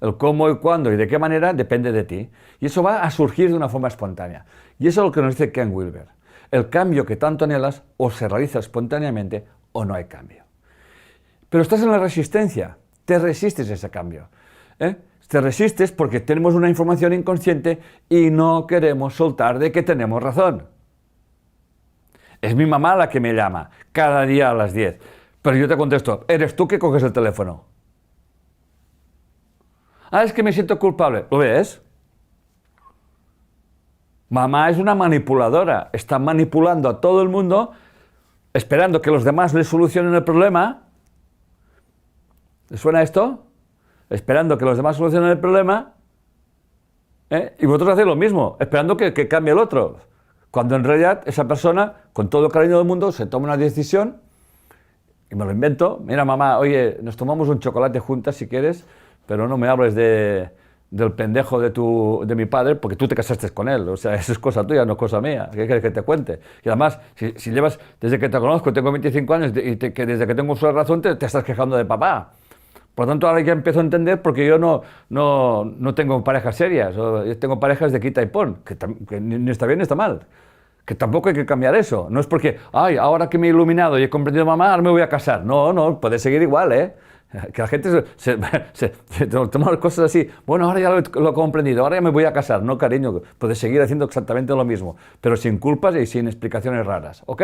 El cómo y cuándo y de qué manera depende de ti. Y eso va a surgir de una forma espontánea. Y eso es lo que nos dice Ken Wilber. El cambio que tanto anhelas o se realiza espontáneamente o no hay cambio. Pero estás en la resistencia, te resistes a ese cambio. Te resistes porque tenemos una información inconsciente y no queremos soltar de que tenemos razón. Es mi mamá la que me llama cada día a las 10. Pero yo te contesto, ¿eres tú que coges el teléfono? Ah, es que me siento culpable. ¿Lo ves? Mamá es una manipuladora. Está manipulando a todo el mundo, esperando que los demás le solucionen el problema. ¿Les suena esto? Esperando que los demás solucionen el problema. Y vosotros hacéis lo mismo, esperando que cambie el otro. Cuando en realidad esa persona, con todo el cariño del mundo, se toma una decisión, y me lo invento. Mira, mamá, oye, nos tomamos un chocolate juntas si quieres, pero no me hables del pendejo de mi padre, porque tú te casaste con él. O sea, eso es cosa tuya, no es cosa mía. ¿Qué quieres que te cuente? Y además, si llevas, desde que te conozco, tengo 25 años, que desde que tengo uso de razón te estás quejando de papá. Por lo tanto, ahora ya empiezo a entender porque yo no tengo parejas serias. Yo tengo parejas de quita y pon, que ni está bien ni está mal. Que tampoco hay que cambiar eso. No es porque, ay, ahora que me he iluminado y he comprendido mamá, ahora me voy a casar. No, puede seguir igual, ¿eh? Que la gente se toma las cosas así. Bueno, ahora ya lo he comprendido, ahora ya me voy a casar. No, cariño, puedes seguir haciendo exactamente lo mismo, pero sin culpas y sin explicaciones raras, ¿ok?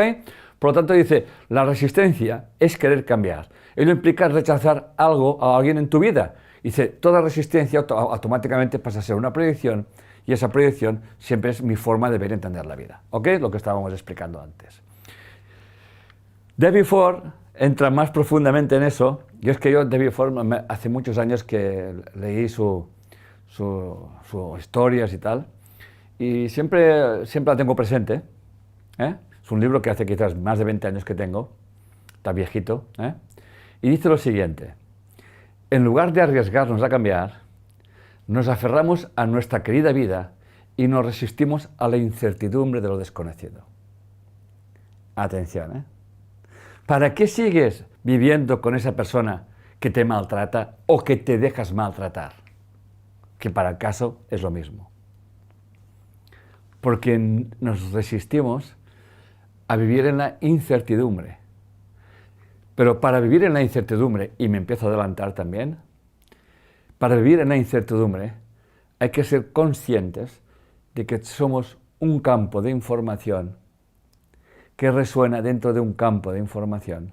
Por lo tanto, dice, la resistencia es querer cambiar. Ello implica rechazar algo a alguien en tu vida. Dice, toda resistencia automáticamente pasa a ser una proyección y esa proyección siempre es mi forma de ver y entender la vida, ¿ok? Lo que estábamos explicando antes. David Ford entra más profundamente en eso, y es que yo, David Ford, hace muchos años que leí sus historias y tal, y siempre la tengo presente, ¿eh? Es un libro que hace quizás más de 20 años que tengo, está viejito, ¿eh? Y dice lo siguiente, en lugar de arriesgarnos a cambiar, nos aferramos a nuestra querida vida y nos resistimos a la incertidumbre de lo desconocido. Atención, ¿eh? ¿Para qué sigues viviendo con esa persona que te maltrata o que te dejas maltratar? Que para el caso es lo mismo. Porque nos resistimos a vivir en la incertidumbre. Pero para vivir en la incertidumbre, y me empiezo a adelantar también, para vivir en la incertidumbre hay que ser conscientes de que somos un campo de información que resuena dentro de un campo de información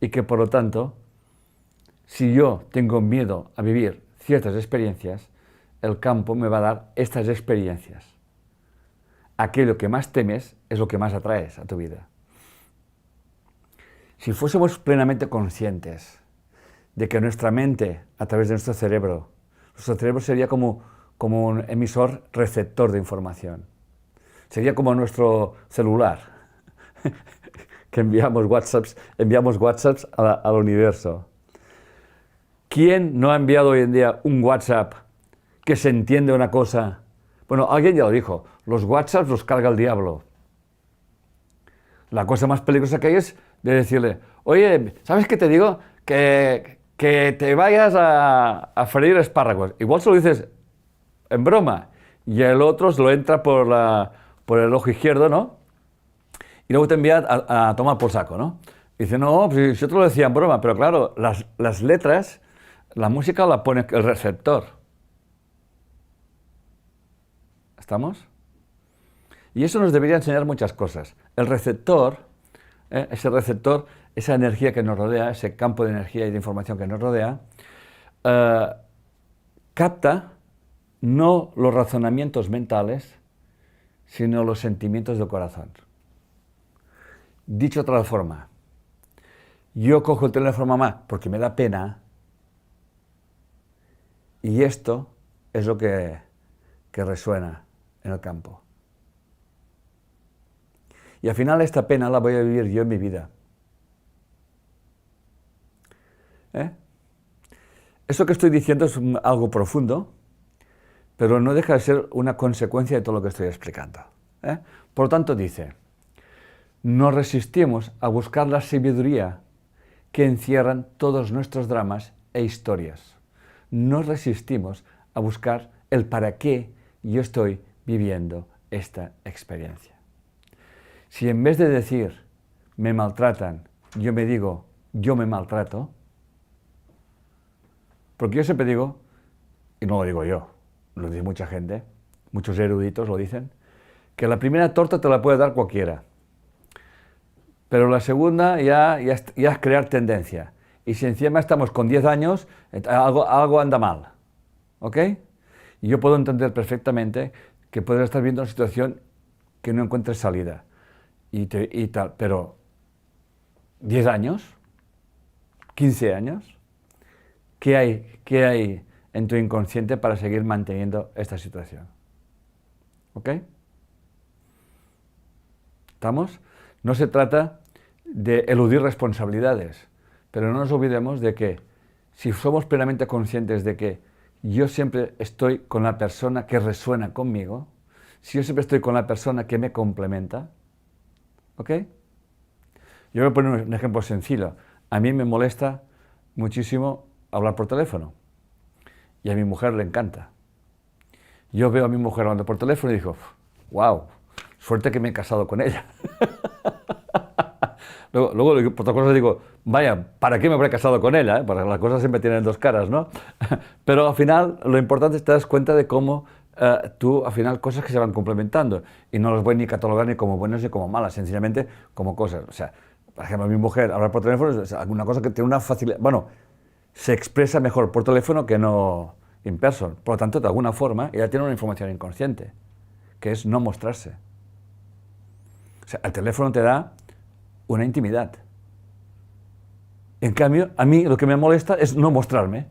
y que por lo tanto, si yo tengo miedo a vivir ciertas experiencias, el campo me va a dar estas experiencias. Aquello que más temes es lo que más atraes a tu vida. Si fuésemos plenamente conscientes de que nuestra mente, a través de nuestro cerebro sería como un emisor receptor de información. Sería como nuestro celular, que enviamos WhatsApps al universo. ¿Quién no ha enviado hoy en día un WhatsApp que se entiende una cosa? Bueno, alguien ya lo dijo, los WhatsApps los carga el diablo. La cosa más peligrosa que hay es de decirle, oye, ¿sabes qué te digo? Que te vayas a freír espárragos. Igual se lo dices en broma y el otro se lo entra por el ojo izquierdo, ¿no? Y luego te envía a tomar por saco, ¿no? Y dice, no, pues yo te lo decía en broma, pero claro, las letras, la música la pone el receptor. ¿Estamos? Y eso nos debería enseñar muchas cosas. El receptor, ese receptor, esa energía que nos rodea, ese campo de energía y de información que nos rodea, capta no los razonamientos mentales, sino los sentimientos del corazón. Dicho de otra forma, yo cojo el teléfono a mamá porque me da pena y esto es lo que resuena en el campo. Y al final esta pena la voy a vivir yo en mi vida. Eso que estoy diciendo es algo profundo, pero no deja de ser una consecuencia de todo lo que estoy explicando. Por lo tanto dice, nos resistimos a buscar la sabiduría que encierran todos nuestros dramas e historias. Nos resistimos a buscar el para qué yo estoy viviendo esta experiencia. Si en vez de decir, me maltratan, yo me digo, yo me maltrato, porque yo siempre digo, y no lo digo yo, lo dice mucha gente, muchos eruditos lo dicen, que la primera torta te la puede dar cualquiera, pero la segunda ya es crear tendencia. Y si encima estamos con 10 años, algo anda mal, ¿ok? Y yo puedo entender perfectamente que puedes estar viendo una situación que no encuentres salida, y tal, pero 10 años, 15 años, ¿qué hay en tu inconsciente para seguir manteniendo esta situación? ¿Ok? ¿Estamos? No se trata de eludir responsabilidades, pero no nos olvidemos de que si somos plenamente conscientes de que yo siempre estoy con la persona que resuena conmigo, si yo siempre estoy con la persona que me complementa, ¿ok? Yo voy a poner un ejemplo sencillo. A mí me molesta muchísimo hablar por teléfono y a mi mujer le encanta. Yo veo a mi mujer hablando por teléfono y digo, wow, suerte que me he casado con ella. Luego, por otra cosa digo, vaya, ¿para qué me habré casado con ella? Porque las cosas siempre tienen dos caras, ¿no? Pero al final lo importante es que te das cuenta de cómo tú, al final, cosas que se van complementando. Y no los voy ni catalogar ni como buenas ni como malas, sencillamente como cosas. O sea, por ejemplo, mi mujer hablar por teléfono es alguna cosa que tiene una facilidad. Bueno, se expresa mejor por teléfono que no in person. Por lo tanto, de alguna forma, ella tiene una información inconsciente, que es no mostrarse. O sea, el teléfono te da una intimidad. En cambio, a mí lo que me molesta es no mostrarme.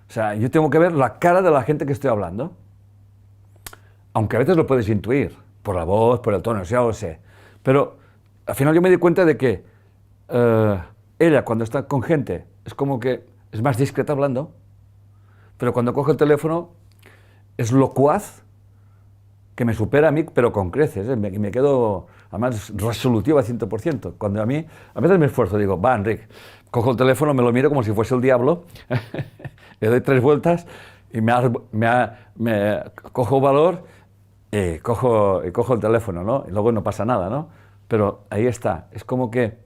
O sea, yo tengo que ver la cara de la gente que estoy hablando. Aunque a veces lo puedes intuir, por la voz, por el tono, ya lo sé. Pero al final yo me di cuenta de que ella, cuando está con gente, es como que es más discreta hablando, pero cuando coge el teléfono es locuaz, que me supera a mí, pero con creces, me quedo, además, resolutivo al 100%. Cuando a veces me esfuerzo, digo, va, Enric, cojo el teléfono, me lo miro como si fuese el diablo, le doy 3 vueltas y cojo valor y cojo el teléfono, ¿no? Y luego no pasa nada, ¿no? Pero ahí está, es como es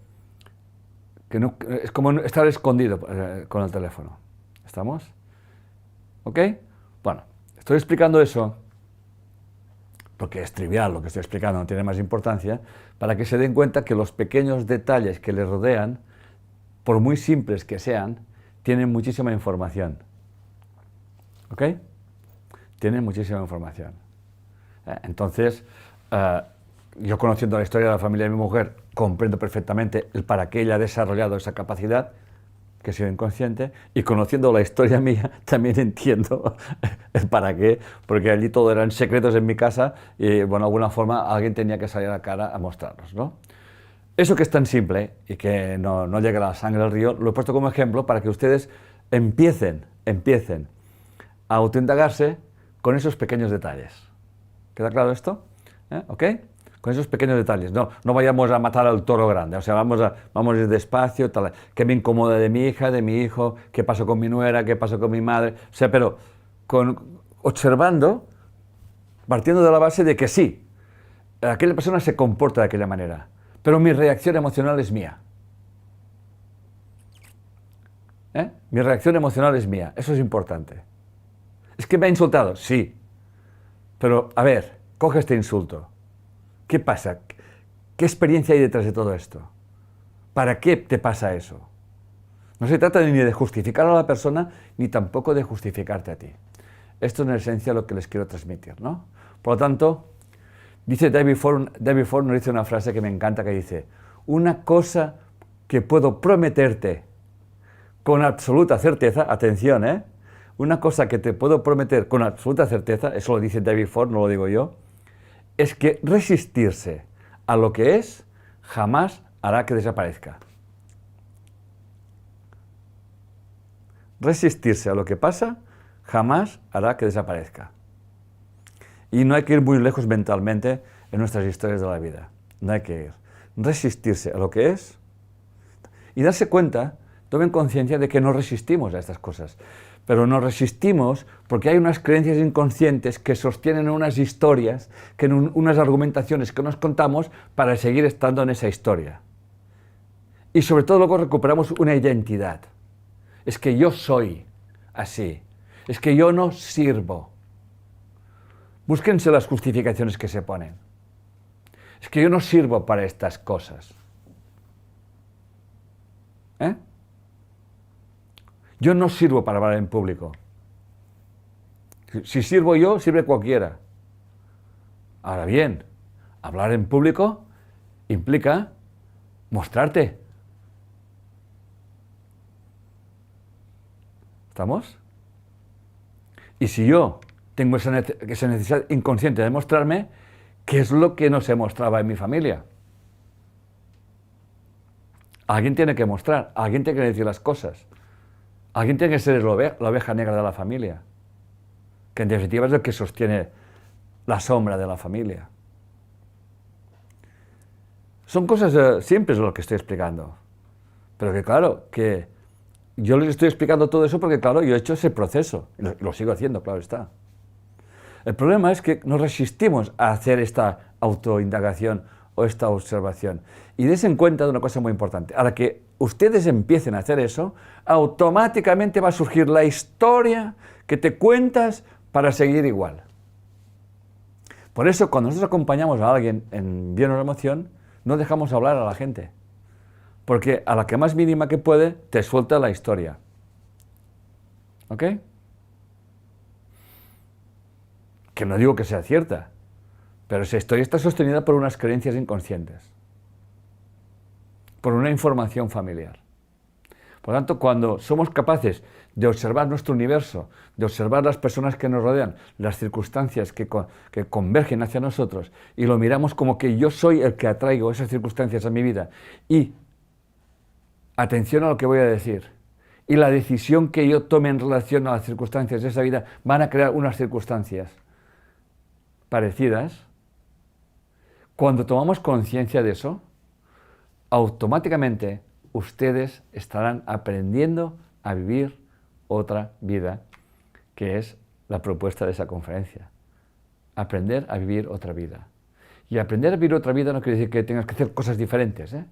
como estar escondido con el teléfono. ¿Estamos? ¿Ok? Bueno, estoy explicando eso porque es trivial lo que estoy explicando, no tiene más importancia, para que se den cuenta que los pequeños detalles que les rodean, por muy simples que sean, tienen muchísima información. ¿Ok? Tienen muchísima información. Entonces, yo conociendo la historia de la familia de mi mujer, comprendo perfectamente el para qué ella ha desarrollado esa capacidad, que he sido inconsciente, y conociendo la historia mía, también entiendo el para qué, porque allí todo eran secretos en mi casa y, bueno, de alguna forma alguien tenía que salir a la cara a mostrarlos, ¿no? Eso que es tan simple y que no llega a la sangre al río, lo he puesto como ejemplo para que ustedes empiecen a autoindagarse con esos pequeños detalles. ¿Queda claro esto? ¿Ok? Con esos pequeños detalles. No vayamos a matar al toro grande, o sea, vamos a ir despacio, tal, qué me incomoda de mi hija, de mi hijo, qué pasó con mi nuera, qué pasó con mi madre, o sea, pero observando, partiendo de la base de que sí, aquella persona se comporta de aquella manera, pero mi reacción emocional es mía. Mi reacción emocional es mía, eso es importante. ¿Es que me ha insultado? Sí, pero a ver, coge este insulto. ¿Qué pasa? ¿Qué experiencia hay detrás de todo esto? ¿Para qué te pasa eso? No se trata ni de justificar a la persona, ni tampoco de justificarte a ti. Esto es en esencia lo que les quiero transmitir, ¿no? Por lo tanto, dice David Ford nos dice una frase que me encanta, que dice: una cosa que puedo prometerte con absoluta certeza, atención, una cosa que te puedo prometer con absoluta certeza, eso lo dice David Ford, no lo digo yo, es que resistirse a lo que es jamás hará que desaparezca. Resistirse a lo que pasa jamás hará que desaparezca. Y no hay que ir muy lejos mentalmente en nuestras historias de la vida. No hay que ir. Resistirse a lo que es y darse cuenta, tomen conciencia de que no resistimos a estas cosas. Pero nos resistimos porque hay unas creencias inconscientes que sostienen unas historias, unas argumentaciones que nos contamos para seguir estando en esa historia. Y sobre todo luego recuperamos una identidad. Es que yo soy así. Es que yo no sirvo. Búsquense las justificaciones que se ponen. Es que yo no sirvo para estas cosas. Yo no sirvo para hablar en público. Si sirvo yo, sirve cualquiera. Ahora bien, hablar en público implica mostrarte. ¿Estamos? Y si yo tengo esa necesidad inconsciente de mostrarme, ¿qué es lo que no se mostraba en mi familia? Alguien tiene que mostrar, alguien tiene que decir las cosas. Alguien tiene que ser la oveja negra de la familia, que en definitiva es el que sostiene la sombra de la familia. Son cosas simples lo que estoy explicando, pero que claro, que yo les estoy explicando todo eso porque claro, yo he hecho ese proceso, y lo sigo haciendo, claro está. El problema es que nos resistimos a hacer esta autoindagación o o esta observación. Y desen cuenta de una cosa muy importante. A la que ustedes empiecen a hacer eso, automáticamente va a surgir la historia que te cuentas para seguir igual. Por eso, cuando nosotros acompañamos a alguien en bioneuroemoción, no dejamos hablar a la gente. Porque a la que más mínima que puede, te suelta la historia. ¿Ok? Que no digo que sea cierta, pero esa historia está sostenida por unas creencias inconscientes, por una información familiar. Por lo tanto, cuando somos capaces de observar nuestro universo, de observar las personas que nos rodean, las circunstancias que convergen hacia nosotros, y lo miramos como que yo soy el que atraigo esas circunstancias a mi vida, y atención a lo que voy a decir, y la decisión que yo tome en relación a las circunstancias de esa vida van a crear unas circunstancias parecidas. Cuando tomamos conciencia de eso, automáticamente ustedes estarán aprendiendo a vivir otra vida, que es la propuesta de esa conferencia. Aprender a vivir otra vida. Y aprender a vivir otra vida no quiere decir que tengas que hacer cosas diferentes, ¿eh?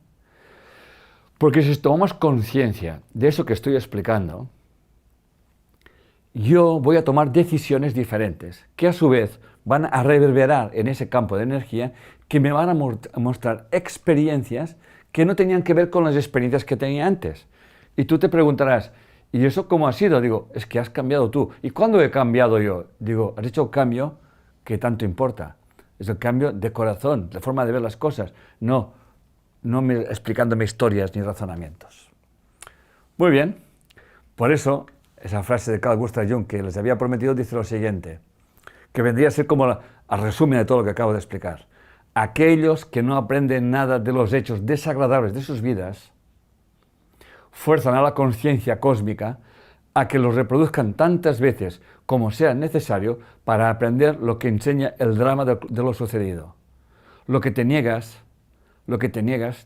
Porque si tomamos conciencia de eso que estoy explicando, yo voy a tomar decisiones diferentes, que a su vez van a reverberar en ese campo de energía, que me van a mostrar experiencias que no tenían que ver con las experiencias que tenía antes. Y tú te preguntarás, ¿y eso cómo ha sido? Digo, es que has cambiado tú. ¿Y cuándo he cambiado yo? Digo, has hecho un cambio que tanto importa. Es el cambio de corazón, de forma de ver las cosas, no explicándome historias ni razonamientos. Muy bien, por eso esa frase de Carl Gustav Jung que les había prometido dice lo siguiente, que vendría a ser como al resumen de todo lo que acabo de explicar. Aquellos que no aprenden nada de los hechos desagradables de sus vidas fuerzan a la conciencia cósmica a que los reproduzcan tantas veces como sea necesario para aprender lo que enseña el drama de lo sucedido. Lo que te niegas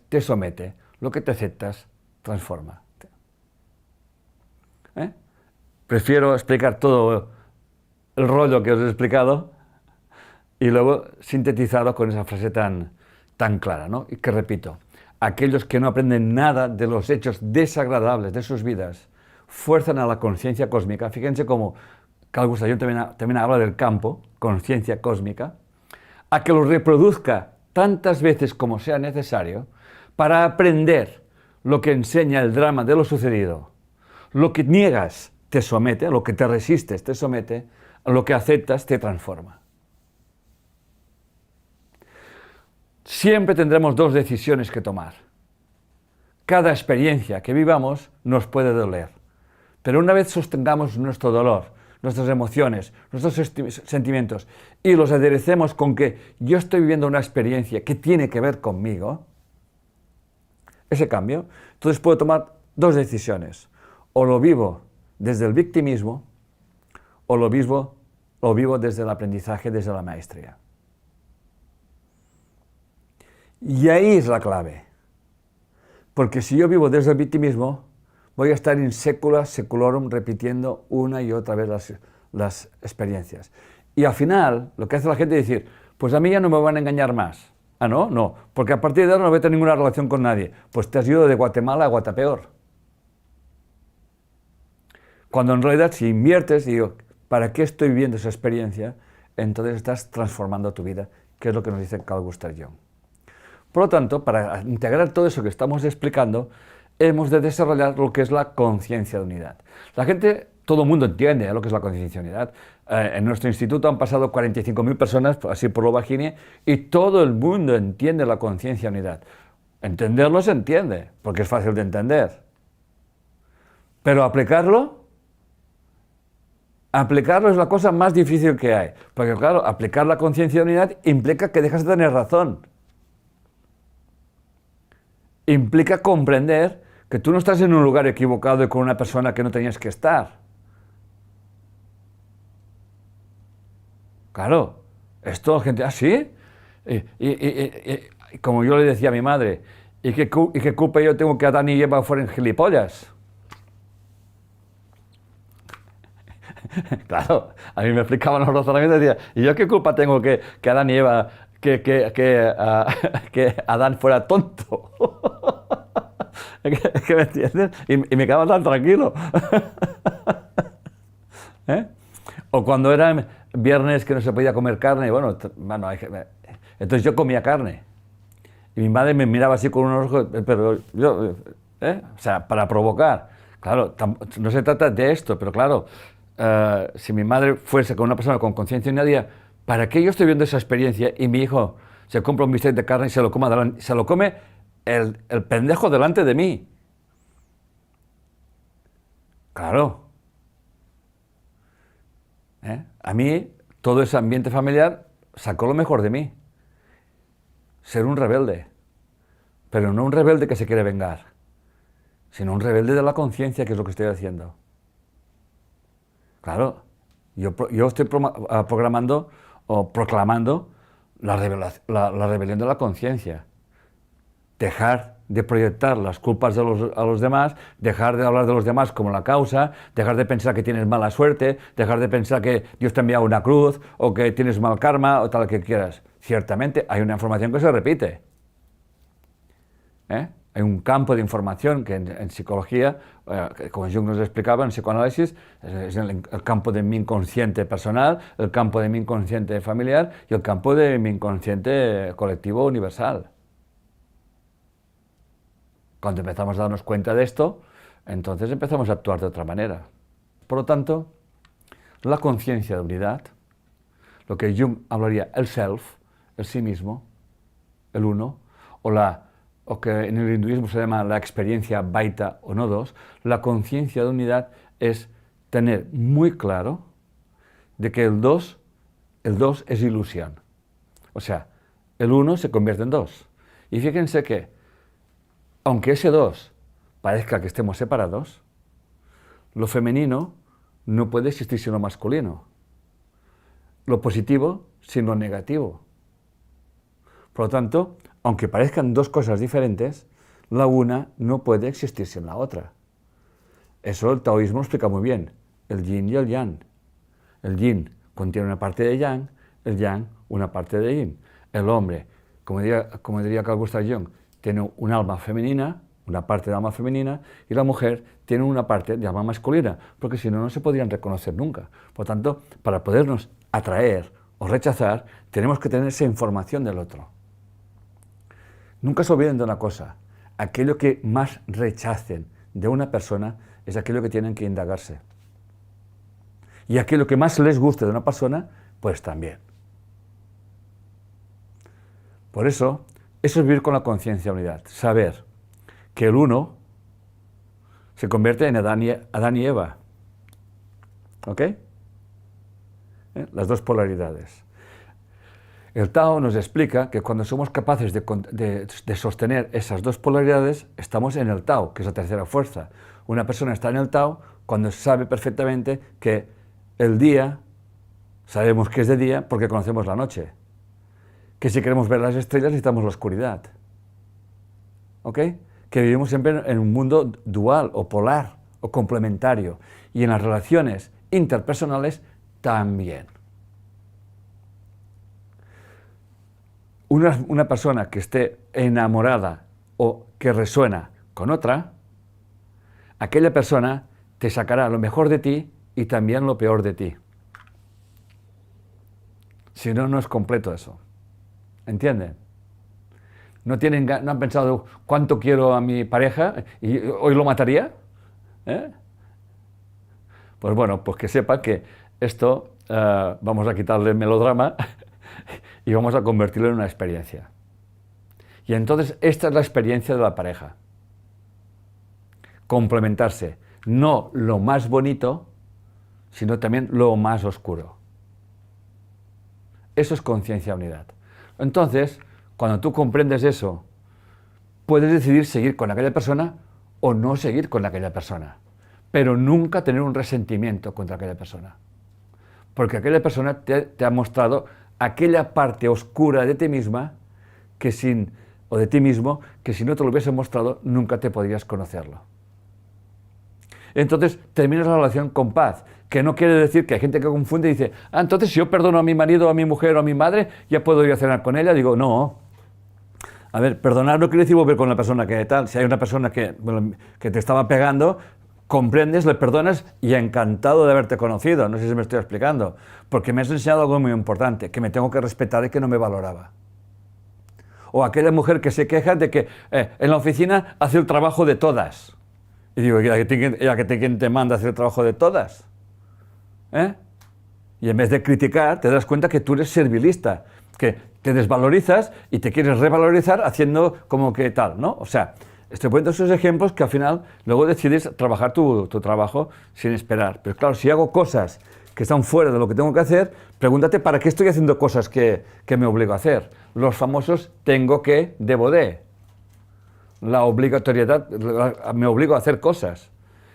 te somete, lo que te aceptas transforma. Prefiero explicar todo el rollo que os he explicado y luego sintetizarlo con esa frase tan clara, ¿no? Y que repito, aquellos que no aprenden nada de los hechos desagradables de sus vidas fuerzan a la conciencia cósmica. Fíjense cómo Carl Gustav Jung también habla del campo, conciencia cósmica, a que los reproduzca tantas veces como sea necesario para aprender lo que enseña el drama de lo sucedido. Lo que niegas te somete, a lo que te resistes te somete, a lo que aceptas te transforma. Siempre tendremos dos decisiones que tomar. Cada experiencia que vivamos nos puede doler, pero una vez sostengamos nuestro dolor, nuestras emociones, nuestros sentimientos y los aderecemos con que yo estoy viviendo una experiencia que tiene que ver conmigo, ese cambio, entonces puedo tomar dos decisiones. O lo vivo desde el victimismo o lo vivo desde el aprendizaje, desde la maestría. Y ahí es la clave. Porque si yo vivo desde el victimismo, voy a estar in secula seculorum repitiendo una y otra vez las experiencias. Y al final, lo que hace la gente es decir, pues a mí ya no me van a engañar más. Ah, ¿no? No, porque a partir de ahora no voy a tener ninguna relación con nadie. Pues te has ido de Guatemala a Guatapeor. Cuando en realidad si inviertes y digo, ¿para qué estoy viviendo esa experiencia? Entonces estás transformando tu vida, que es lo que nos dice Carl Gustav Jung. Por lo tanto, para integrar todo eso que estamos explicando, hemos de desarrollar lo que es la conciencia de unidad. La gente, todo el mundo entiende lo que es la conciencia de unidad. En nuestro instituto han pasado 45.000 personas, así por lo bajini, y todo el mundo entiende la conciencia de unidad. Entenderlo se entiende, porque es fácil de entender. Pero aplicarlo es la cosa más difícil que hay. Porque claro, aplicar la conciencia de unidad implica que dejas de tener razón. Implica comprender que tú no estás en un lugar equivocado y con una persona que no tenías que estar. Claro, esto la gente, ¿ah, sí? Y como yo le decía a mi madre, ¿y qué culpa yo tengo que Adán y Eva fueran gilipollas? Claro, a mí me explicaban los razonamientos y decía, ¿y yo qué culpa tengo que Adán y Eva que Adán fuera tonto. ¿Que me entiendes? Y me quedaba tan tranquilo. ¿Eh? O cuando era viernes que no se podía comer carne, bueno, entonces yo comía carne. Y mi madre me miraba así con unos ojos, pero yo, o sea, para provocar. Claro, no se trata de esto, pero claro, si mi madre fuese con una persona con conciencia unida, ¿para qué yo estoy viendo esa experiencia y mi hijo se compra un bistec de carne y se lo come el pendejo delante de mí? Claro. A mí, todo ese ambiente familiar sacó lo mejor de mí. Ser un rebelde. Pero no un rebelde que se quiere vengar, sino un rebelde de la conciencia, que es lo que estoy haciendo. Claro, yo estoy programando o proclamando la rebelión de la conciencia. Dejar de proyectar las culpas a los demás, dejar de hablar de los demás como la causa, dejar de pensar que tienes mala suerte, dejar de pensar que Dios te ha enviado una cruz o que tienes mal karma o tal que quieras. Ciertamente hay una información que se repite. Hay un campo de información que en psicología, como Jung nos explicaba, en psicoanálisis, es el campo de mi inconsciente personal, el campo de mi inconsciente familiar y el campo de mi inconsciente colectivo universal. Cuando empezamos a darnos cuenta de esto, entonces empezamos a actuar de otra manera. Por lo tanto, la conciencia de unidad, lo que Jung hablaría el self, el sí mismo, el uno, o que en el hinduismo se llama la experiencia Vaita o nodos, la conciencia de unidad es tener muy claro de que el dos es ilusión. O sea, el uno se convierte en dos. Y fíjense que, aunque ese dos parezca que estemos separados, lo femenino no puede existir sin lo masculino. Lo positivo sin lo negativo. Por lo tanto, aunque parezcan dos cosas diferentes, la una no puede existir sin la otra. Eso el taoísmo lo explica muy bien, el yin y el yang. El yin contiene una parte de yang, el yang una parte de yin. El hombre, como diría Carl Gustav Jung, tiene un alma femenina, una parte de alma femenina, y la mujer tiene una parte de alma masculina, porque si no, no se podrían reconocer nunca. Por tanto, para podernos atraer o rechazar, tenemos que tener esa información del otro. Nunca se olviden de una cosa, aquello que más rechacen de una persona es aquello que tienen que indagarse. Y aquello que más les guste de una persona, pues también. Por eso es vivir con la conciencia de unidad, saber que el uno se convierte en Adán y Eva. ¿Ok? Las dos polaridades. El Tao nos explica que cuando somos capaces de sostener esas dos polaridades, estamos en el Tao, que es la tercera fuerza. Una persona está en el Tao cuando sabe perfectamente que el día, sabemos que es de día porque conocemos la noche. Que si queremos ver las estrellas necesitamos la oscuridad. ¿Ok? Que vivimos siempre en un mundo dual o polar o complementario. Y en las relaciones interpersonales también. Una persona que esté enamorada o que resuena con otra, aquella persona te sacará lo mejor de ti y también lo peor de ti. Si no, no es completo eso. ¿Entienden? No han pensado cuánto quiero a mi pareja y hoy lo mataría. Pues bueno, pues que sepa que esto vamos a quitarle el melodrama y vamos a convertirlo en una experiencia. Y entonces esta es la experiencia de la pareja. Complementarse, no lo más bonito, sino también lo más oscuro. Eso es conciencia unidad. Entonces, cuando tú comprendes eso, puedes decidir seguir con aquella persona o no seguir con aquella persona, pero nunca tener un resentimiento contra aquella persona. Porque aquella persona te ha mostrado aquella parte oscura de ti misma o de ti mismo que si no te lo hubiese mostrado nunca te podrías conocerlo. Entonces terminas la relación con paz, Que no quiere decir que hay gente que confunde y dice, entonces si yo perdono a mi marido, a mi mujer o a mi madre, ya puedo ir a cenar con ella. Digo, no. A ver, perdonar no quiere decir volver con la persona que tal. Si hay una persona que te estaba pegando, comprendes, le perdonas y encantado de haberte conocido. No sé si me estoy explicando. Porque me has enseñado algo muy importante, que me tengo que respetar y que no me valoraba. O aquella mujer que se queja de que en la oficina hace el trabajo de todas. Y digo, ¿quién te manda a hacer el trabajo de todas? Y en vez de criticar, te das cuenta que tú eres servilista, que te desvalorizas y te quieres revalorizar haciendo como que tal, ¿no? O sea, estoy poniendo esos ejemplos que al final luego decides trabajar tu trabajo sin esperar. Pero claro, si hago cosas que están fuera de lo que tengo que hacer, pregúntate para qué estoy haciendo cosas que me obligo a hacer. Los famosos tengo que, debo de. La obligatoriedad, me obligo a hacer cosas.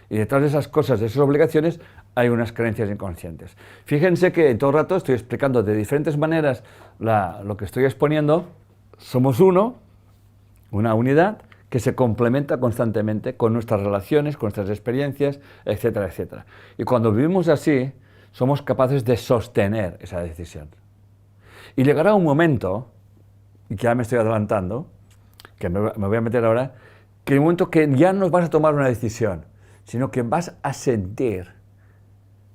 Y detrás de esas cosas, de esas obligaciones, hay unas creencias inconscientes. Fíjense que todo el rato estoy explicando de diferentes maneras lo que estoy exponiendo. Somos una unidad que se complementa constantemente con nuestras relaciones, con nuestras experiencias, etcétera, etcétera. Y cuando vivimos así, somos capaces de sostener esa decisión. Y llegará un momento, y que ya me estoy adelantando, que me voy a meter ahora, que el momento que ya no vas a tomar una decisión, sino que vas a sentir,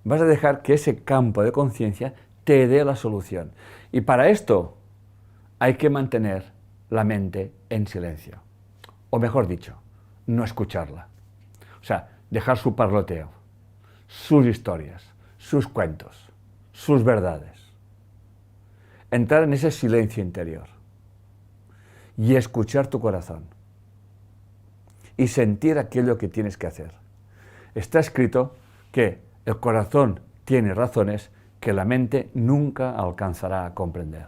vas a dejar que ese campo de conciencia te dé la solución. Y para esto hay que mantener la mente en silencio. O mejor dicho, no escucharla. O sea, dejar su parloteo, sus historias, sus cuentos, sus verdades. Entrar en ese silencio interior y escuchar tu corazón y sentir aquello que tienes que hacer. Está escrito que el corazón tiene razones que la mente nunca alcanzará a comprender,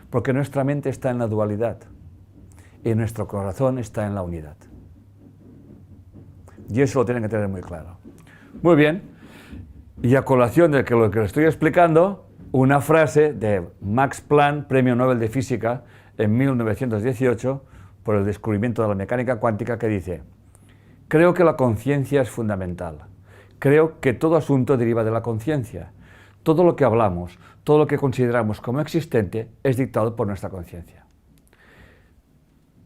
porque nuestra mente está en la dualidad y nuestro corazón está en la unidad. Y eso lo tienen que tener muy claro. Muy bien, y a colación de lo que les estoy explicando, una frase de Max Planck, Premio Nobel de Física, en 1918, por el descubrimiento de la mecánica cuántica, que dice: creo que la conciencia es fundamental. Creo que todo asunto deriva de la conciencia. Todo lo que hablamos, todo lo que consideramos como existente, es dictado por nuestra conciencia.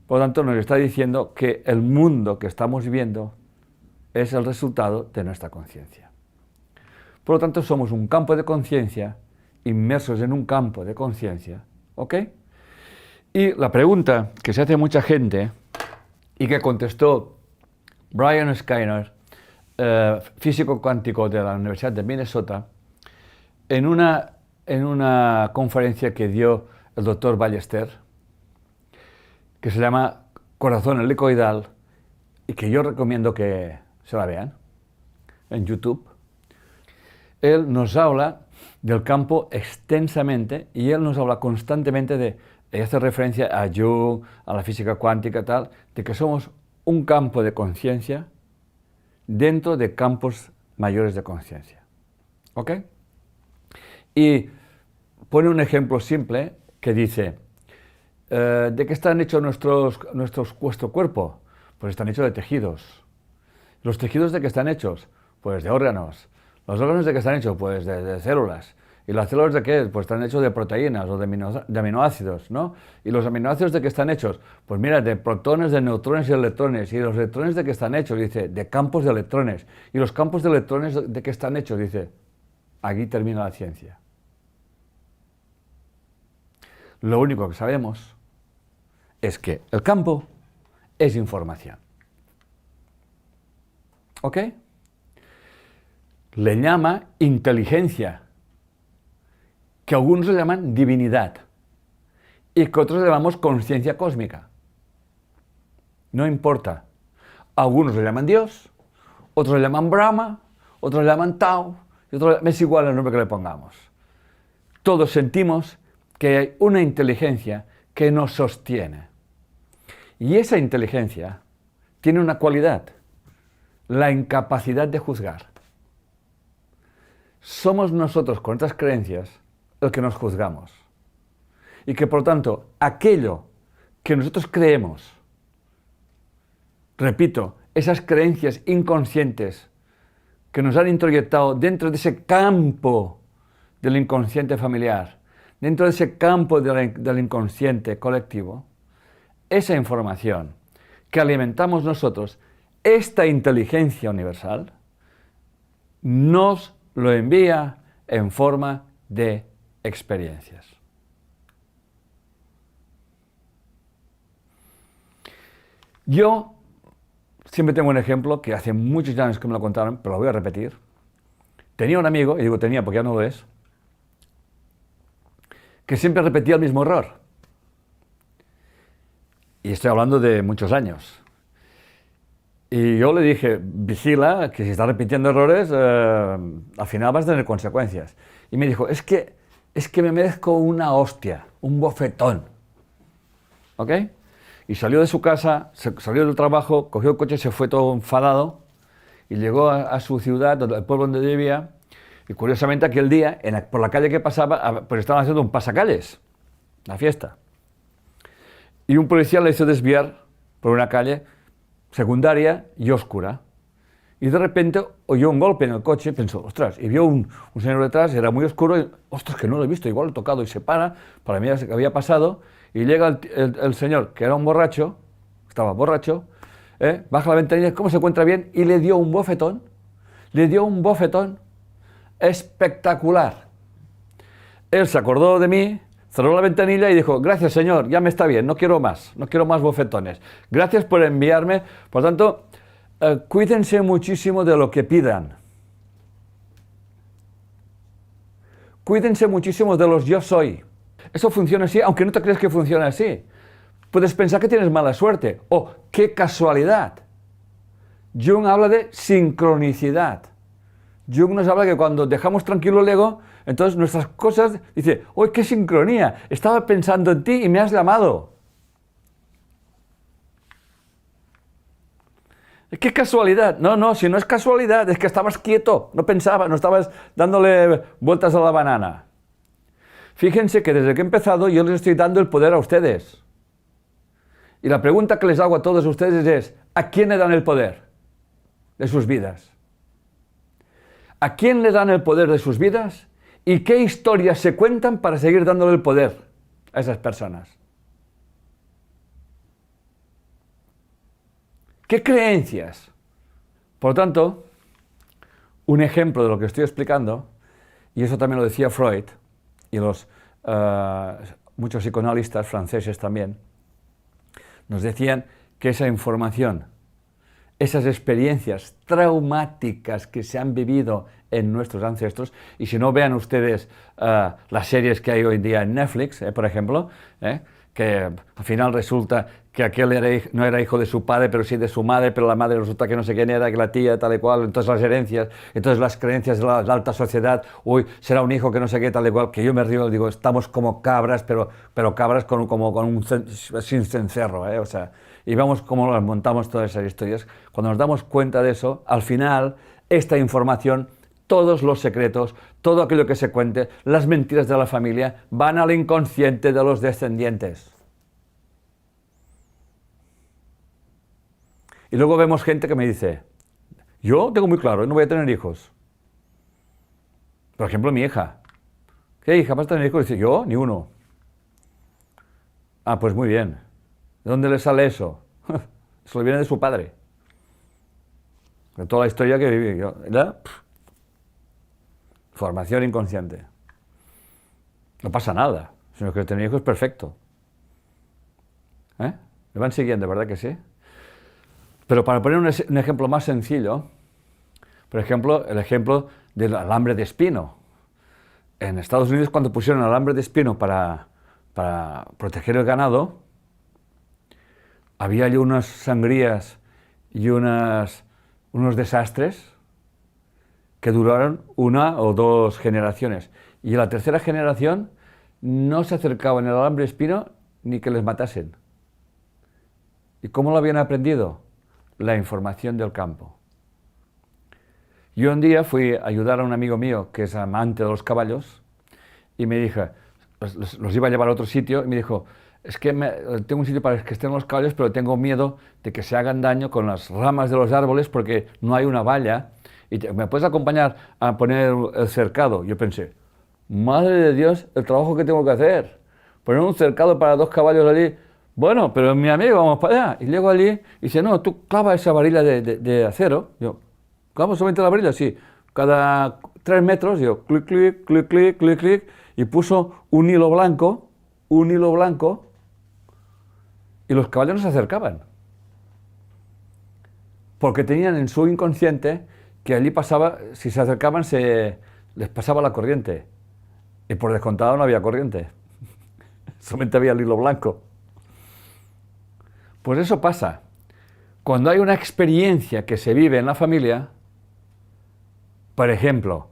Por lo tanto, nos está diciendo que el mundo que estamos viviendo es el resultado de nuestra conciencia. Por lo tanto, somos un campo de conciencia, inmersos en un campo de conciencia, ¿ok? Y la pregunta que se hace mucha gente, y que contestó Brian Skinner, físico cuántico de la Universidad de Minnesota, en una conferencia que dio el doctor Ballester, que se llama Corazón helicoidal, y que yo recomiendo que se la vean en YouTube. Él nos habla del campo extensamente y él nos habla constantemente de, hace referencia a Jung, a la física cuántica, tal, de que somos un campo de conciencia dentro de campos mayores de conciencia. ¿Ok? Y pone un ejemplo simple que dice, ¿de qué están hechos nuestro cuerpo? Pues están hechos de tejidos. ¿Los tejidos de qué están hechos? Pues de órganos. ¿Los órganos de qué están hechos? Pues de células. ¿Y las células de qué? Pues están hechos de proteínas o de aminoácidos, ¿no? ¿Y los aminoácidos de qué están hechos? Pues mira, de protones, de neutrones y electrones. ¿Y los electrones de qué están hechos? Dice, de campos de electrones. ¿Y los campos de electrones de qué están hechos? Dice, aquí termina la ciencia. Lo único que sabemos es que el campo es información. ¿Ok? Le llama inteligencia, que algunos le llaman divinidad y que otros le llamamos conciencia cósmica. No importa. Algunos le llaman Dios, otros le llaman Brahma, otros le llaman Tao, y otros es igual el nombre que le pongamos. Todos sentimos que hay una inteligencia que nos sostiene. Y esa inteligencia tiene una cualidad, la incapacidad de juzgar. Somos nosotros, con estas creencias, el que nos juzgamos. Y que, por lo tanto, aquello que nosotros creemos, repito, esas creencias inconscientes que nos han introyectado dentro de ese campo del inconsciente familiar, dentro de ese campo del inconsciente colectivo, esa información que alimentamos nosotros, esta inteligencia universal, nos lo envía en forma de experiencias. Yo siempre tengo un ejemplo que hace muchos años que me lo contaron, pero lo voy a repetir. Tenía un amigo, y digo tenía porque ya no lo es, que siempre repetía el mismo error. Y estoy hablando de muchos años. Y yo le dije, vigila, que si estás repitiendo errores, al final vas a tener consecuencias. Y me dijo, es que me merezco una hostia, un bofetón. ¿Ok? Y salió de su casa, salió del trabajo, cogió el coche, se fue todo enfadado y llegó a su ciudad, el pueblo donde vivía, y curiosamente aquel día, por la calle que pasaba, pues estaban haciendo un pasacalles, una fiesta. Y un policía le hizo desviar por una calle secundaria y oscura. Y de repente oyó un golpe en el coche, pensó, ostras, y vio un señor detrás, era muy oscuro, y, ostras, que no lo he visto, igual lo he tocado, y se para, para mí había pasado, y llega el señor, que era un borracho, estaba borracho, baja la ventanilla, ¿cómo se encuentra bien? Y le dio un bofetón espectacular. Él se acordó de mí, cerró la ventanilla y dijo, gracias señor, ya me está bien, no quiero más bofetones. Gracias por enviarme. Por tanto, cuídense muchísimo de lo que pidan. Cuídense muchísimo de los yo soy. Eso funciona así, aunque no te creas que funciona así. Puedes pensar que tienes mala suerte. ¡Oh, qué casualidad! Jung habla de sincronicidad. Jung nos habla que cuando dejamos tranquilo el ego, entonces nuestras cosas, dice, ¡oh, qué sincronía! Estaba pensando en ti y me has llamado. ¡Qué casualidad! No, si no es casualidad, es que estabas quieto, no pensabas, no estabas dándole vueltas a la banana. Fíjense que desde que he empezado yo les estoy dando el poder a ustedes. Y la pregunta que les hago a todos ustedes es, ¿a quién le dan el poder de sus vidas? ¿A quién le dan el poder de sus vidas? ¿Y qué historias se cuentan para seguir dándole el poder a esas personas? ¿Qué creencias? Por lo tanto, un ejemplo de lo que estoy explicando, y eso también lo decía Freud, y muchos psicoanalistas franceses también, nos decían que esa información, esas experiencias traumáticas que se han vivido en nuestros ancestros, y si no, vean ustedes las series que hay hoy en día en Netflix, por ejemplo, que al final resulta que aquel no era hijo de su padre, pero sí de su madre, pero la madre resulta que no sé quién era, que la tía, tal y cual, entonces las herencias, entonces las creencias de la alta sociedad, uy, será un hijo que no sé qué, tal y cual, que yo me río, digo, estamos como cabras, pero cabras sin cencerro, o sea, y vamos cómo las montamos todas esas historias. Cuando nos damos cuenta de eso, al final, esta información, todos los secretos, todo aquello que se cuente, las mentiras de la familia, van al inconsciente de los descendientes. Y luego vemos gente que me dice, yo tengo muy claro, no voy a tener hijos. Por ejemplo, mi hija. ¿Qué hija? ¿Vas a tener hijos? Dice, yo, ni uno. Ah, pues muy bien. ¿De dónde le sale eso? Eso le viene de su padre. De toda la historia que viví yo. Formación inconsciente. No pasa nada, sino que tener hijos es perfecto. ¿Me van siguiendo, verdad que sí? Pero para poner un ejemplo más sencillo, por ejemplo, el ejemplo del alambre de espino. En Estados Unidos, cuando pusieron alambre de espino para proteger el ganado, había allí unas sangrías y unos desastres que duraron 1 o 2 generaciones. Y en la tercera generación no se acercaban al alambre de espino ni que les matasen. ¿Y cómo lo habían aprendido? La información del campo. Yo un día fui a ayudar a un amigo mío que es amante de los caballos y me dijo, los iba a llevar a otro sitio y me dijo, es que tengo un sitio para que estén los caballos, pero tengo miedo de que se hagan daño con las ramas de los árboles porque no hay una valla ¿Me puedes acompañar a poner el cercado? Yo pensé, madre de Dios, el trabajo que tengo que hacer. Poner un cercado para 2 caballos allí. Bueno, pero mi amigo, vamos para allá. Y llego allí y dice, no, tú clava esa varilla de acero. Yo, ¿clavo solamente la varilla? Sí. Cada 3 metros, yo, clic, clic, clic, clic, clic, clic, y puso un hilo blanco, y los caballos no se acercaban. Porque tenían en su inconsciente que allí pasaba, si se acercaban, les pasaba la corriente. Y por descontado no había corriente. Solamente había el hilo blanco. Pues eso pasa. Cuando hay una experiencia que se vive en la familia, por ejemplo,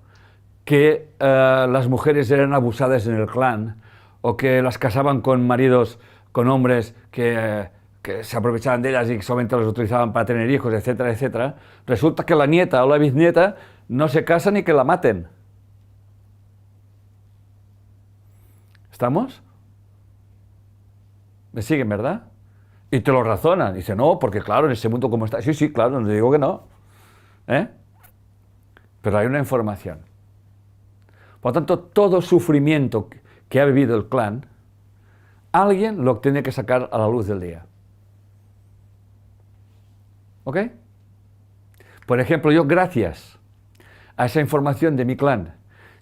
que las mujeres eran abusadas en el clan, o que las casaban con maridos, con hombres que se aprovechaban de ellas y solamente las utilizaban para tener hijos, etcétera, etcétera, resulta que la nieta o la bisnieta no se casa ni que la maten. ¿Estamos? ¿Me siguen, verdad? Y te lo razonan. Dice, no, porque claro, en ese mundo como está... Sí, sí, claro, no te digo que no. ¿Eh? Pero hay una información. Por lo tanto, todo sufrimiento que ha vivido el clan, alguien lo tiene que sacar a la luz del día. ¿Ok? Por ejemplo, yo, gracias a esa información de mi clan,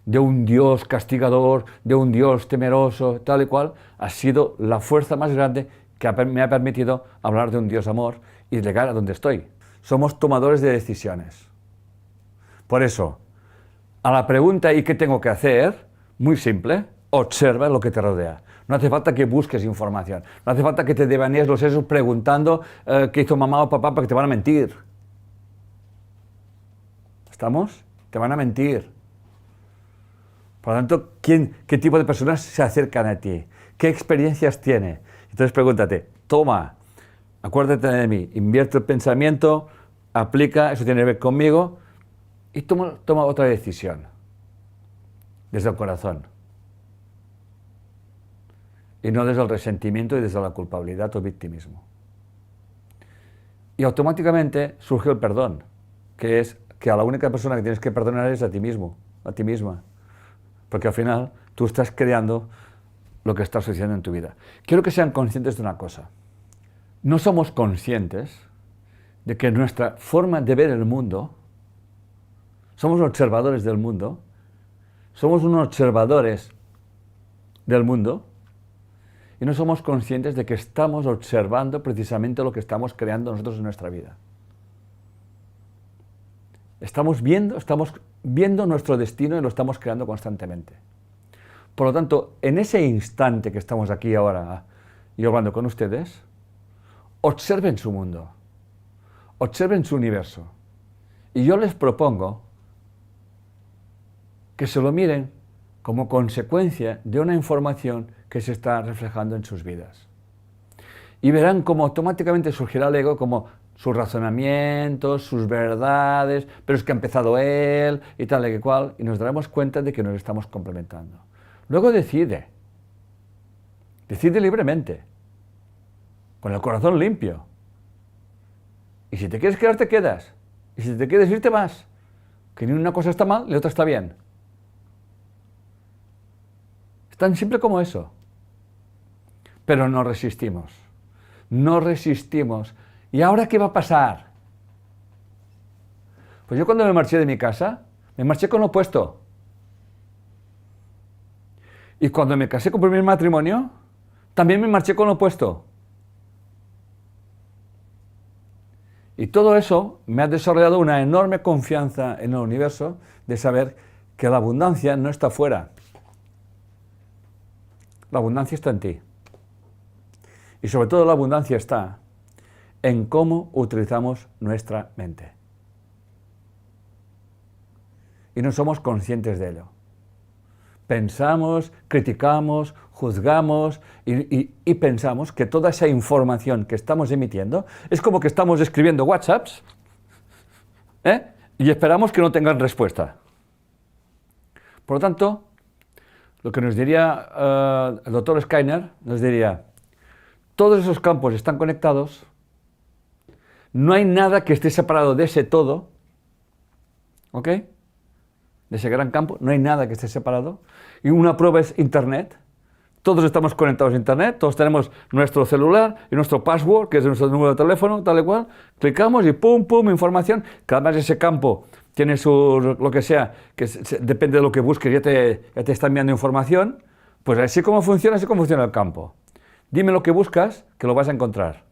de un Dios castigador, de un Dios temeroso, tal y cual, ha sido la fuerza más grande que me ha permitido hablar de un Dios amor y llegar a donde estoy. Somos tomadores de decisiones. Por eso, a la pregunta ¿y qué tengo que hacer? Muy simple, observa lo que te rodea. No hace falta que busques información, no hace falta que te devanees los sesos preguntando qué hizo mamá o papá, porque te van a mentir. ¿Estamos? Te van a mentir. Por lo tanto, ¿qué tipo de personas se acercan a ti? ¿Qué experiencias tiene? Entonces pregúntate, toma, acuérdate de mí, invierte el pensamiento, aplica, eso tiene que ver conmigo, y toma otra decisión, desde el corazón. Y no desde el resentimiento y desde la culpabilidad o victimismo. Y automáticamente surge el perdón, que es que a la única persona que tienes que perdonar es a ti mismo, a ti misma. Porque al final tú estás creando lo que está sucediendo en tu vida. Quiero que sean conscientes de una cosa. No somos conscientes de que nuestra forma de ver el mundo, somos observadores del mundo, somos unos observadores del mundo, y no somos conscientes de que estamos observando precisamente lo que estamos creando nosotros en nuestra vida. Estamos viendo nuestro destino y lo estamos creando constantemente. Por lo tanto, en ese instante que estamos aquí ahora y hablando con ustedes, observen su mundo, observen su universo. Y yo les propongo que se lo miren como consecuencia de una información que se está reflejando en sus vidas. Y verán cómo automáticamente surgirá el ego como sus razonamientos, sus verdades, pero es que ha empezado él y tal y cual, y nos daremos cuenta de que nos estamos complementando. Luego decide libremente, con el corazón limpio. Y si te quieres quedar, te quedas. Y si te quieres ir, te vas. Que ni una cosa está mal, ni otra está bien. Es tan simple como eso. Pero no resistimos. No resistimos. ¿Y ahora qué va a pasar? Pues yo cuando me marché de mi casa, me marché con lo opuesto. Y cuando me casé con mi primer matrimonio, también me marché con lo opuesto. Y todo eso me ha desarrollado una enorme confianza en el universo de saber que la abundancia no está fuera. La abundancia está en ti. Y sobre todo la abundancia está en cómo utilizamos nuestra mente. Y no somos conscientes de ello. Pensamos, criticamos, juzgamos y pensamos que toda esa información que estamos emitiendo es como que estamos escribiendo WhatsApps y esperamos que no tengan respuesta. Por lo tanto, lo que nos diría el doctor Skinner, nos diría, todos esos campos están conectados, no hay nada que esté separado de ese todo, ¿Ok? De ese gran campo no hay nada que esté separado. Y una prueba es Internet. Todos estamos conectados a Internet, todos tenemos nuestro celular y nuestro password, que es nuestro número de teléfono, tal y cual. Clicamos y pum, pum, información. Que además ese campo tiene su, lo que sea, que depende de lo que busques, ya te está enviando información. Pues así como funciona el campo. Dime lo que buscas, que lo vas a encontrar.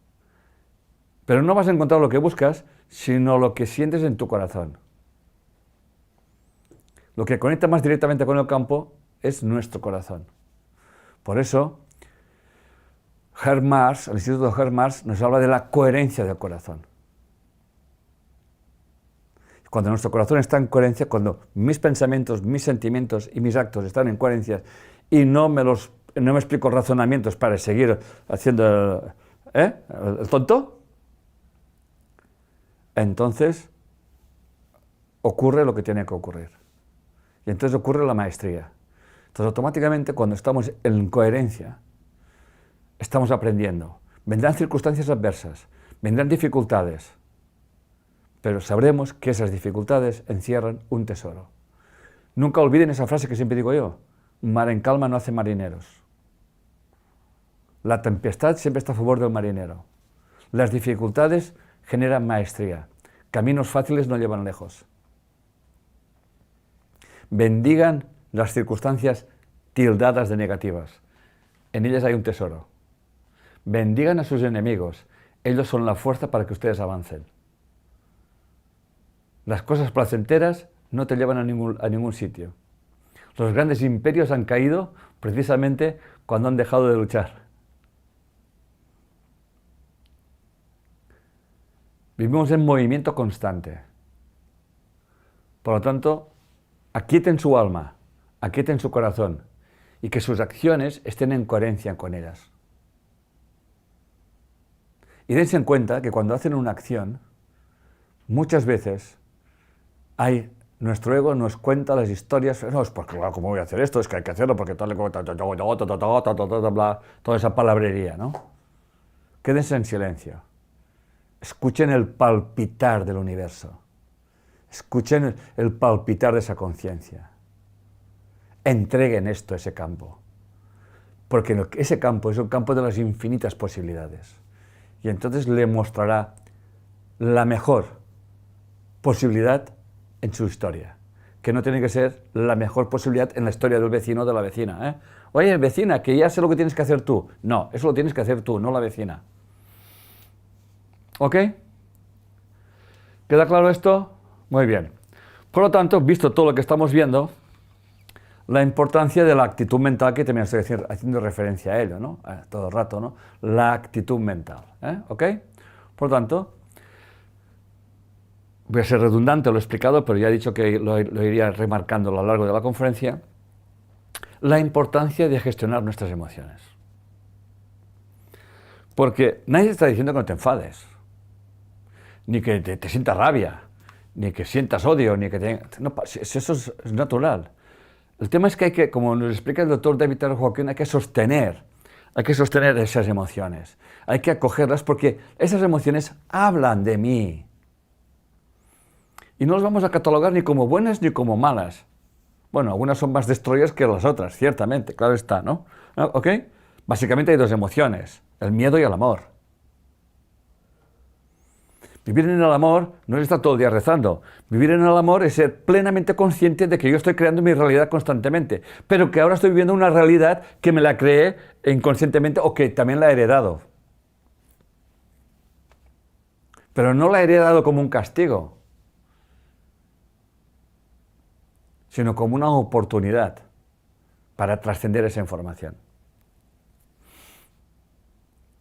Pero no vas a encontrar lo que buscas, sino lo que sientes en tu corazón. Lo que conecta más directamente con el campo es nuestro corazón. Por eso, Herb Mars, el Instituto Herb Mars, nos habla de la coherencia del corazón. Cuando nuestro corazón está en coherencia, cuando mis pensamientos, mis sentimientos y mis actos están en coherencia y no me explico razonamientos para seguir haciendo el tonto, entonces ocurre lo que tiene que ocurrir. Y entonces ocurre la maestría. Entonces, automáticamente, cuando estamos en coherencia, estamos aprendiendo. Vendrán circunstancias adversas, vendrán dificultades, pero sabremos que esas dificultades encierran un tesoro. Nunca olviden esa frase que siempre digo yo: mar en calma no hace marineros. La tempestad siempre está a favor del marinero. Las dificultades generan maestría. Caminos fáciles no llevan lejos. Bendigan las circunstancias tildadas de negativas. En ellas hay un tesoro. Bendigan a sus enemigos. Ellos son la fuerza para que ustedes avancen. Las cosas placenteras no te llevan a ningún sitio. Los grandes imperios han caído precisamente cuando han dejado de luchar. Vivimos en movimiento constante. Por lo tanto, aquieten su alma, aquieten su corazón y que sus acciones estén en coherencia con ellas. Y dense en cuenta que cuando hacen una acción, muchas veces nuestro ego nos cuenta las historias. No, es porque, ¿cómo voy a hacer esto? Es que hay que hacerlo porque tal, toda esa palabrería, ¿no? Quédense en silencio. Escuchen el palpitar del universo. Escuchen el palpitar de esa conciencia. Entreguen esto a ese campo. Porque ese campo es un campo de las infinitas posibilidades. Y entonces le mostrará la mejor posibilidad en su historia. Que no tiene que ser la mejor posibilidad en la historia del vecino o de la vecina. Oye, vecina, que ya sé lo que tienes que hacer tú. No, eso lo tienes que hacer tú, no la vecina. ¿Ok? ¿Queda claro esto? Muy bien. Por lo tanto, visto todo lo que estamos viendo, la importancia de la actitud mental, que también estoy haciendo referencia a ello, ¿no? Todo el rato, ¿no? La actitud mental. ¿Ok? Por lo tanto, voy a ser redundante, lo he explicado, pero ya he dicho que lo iría remarcando a lo largo de la conferencia, la importancia de gestionar nuestras emociones. Porque nadie está diciendo que no te enfades, ni que te sientas rabia, ni que sientas odio, ni que no, eso es natural. El tema es que hay que, como nos explica el doctor David R. Hawkins, hay que sostener esas emociones, hay que acogerlas porque esas emociones hablan de mí. Y no las vamos a catalogar ni como buenas ni como malas. Bueno, algunas son más destroyers que las otras, ciertamente, claro está, ¿no? ¿Ok? Básicamente hay dos emociones, el miedo y el amor. Vivir en el amor no es estar todo el día rezando. Vivir en el amor es ser plenamente consciente de que yo estoy creando mi realidad constantemente, pero que ahora estoy viviendo una realidad que me la creé inconscientemente o que también la he heredado. Pero no la he heredado como un castigo, sino como una oportunidad para trascender esa información.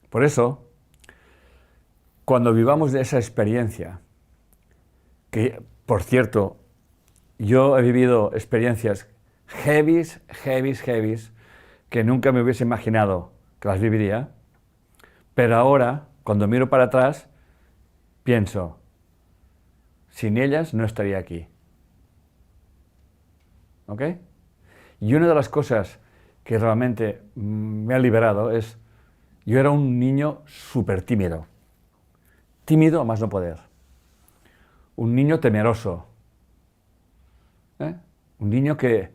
Por eso, cuando vivamos de esa experiencia, que, por cierto, yo he vivido experiencias heavies, que nunca me hubiese imaginado que las viviría, pero ahora, cuando miro para atrás, pienso, sin ellas no estaría aquí. ¿Ok? Y una de las cosas que realmente me ha liberado es, yo era un niño súper tímido a más no poder, un niño temeroso, ¿eh? Un niño que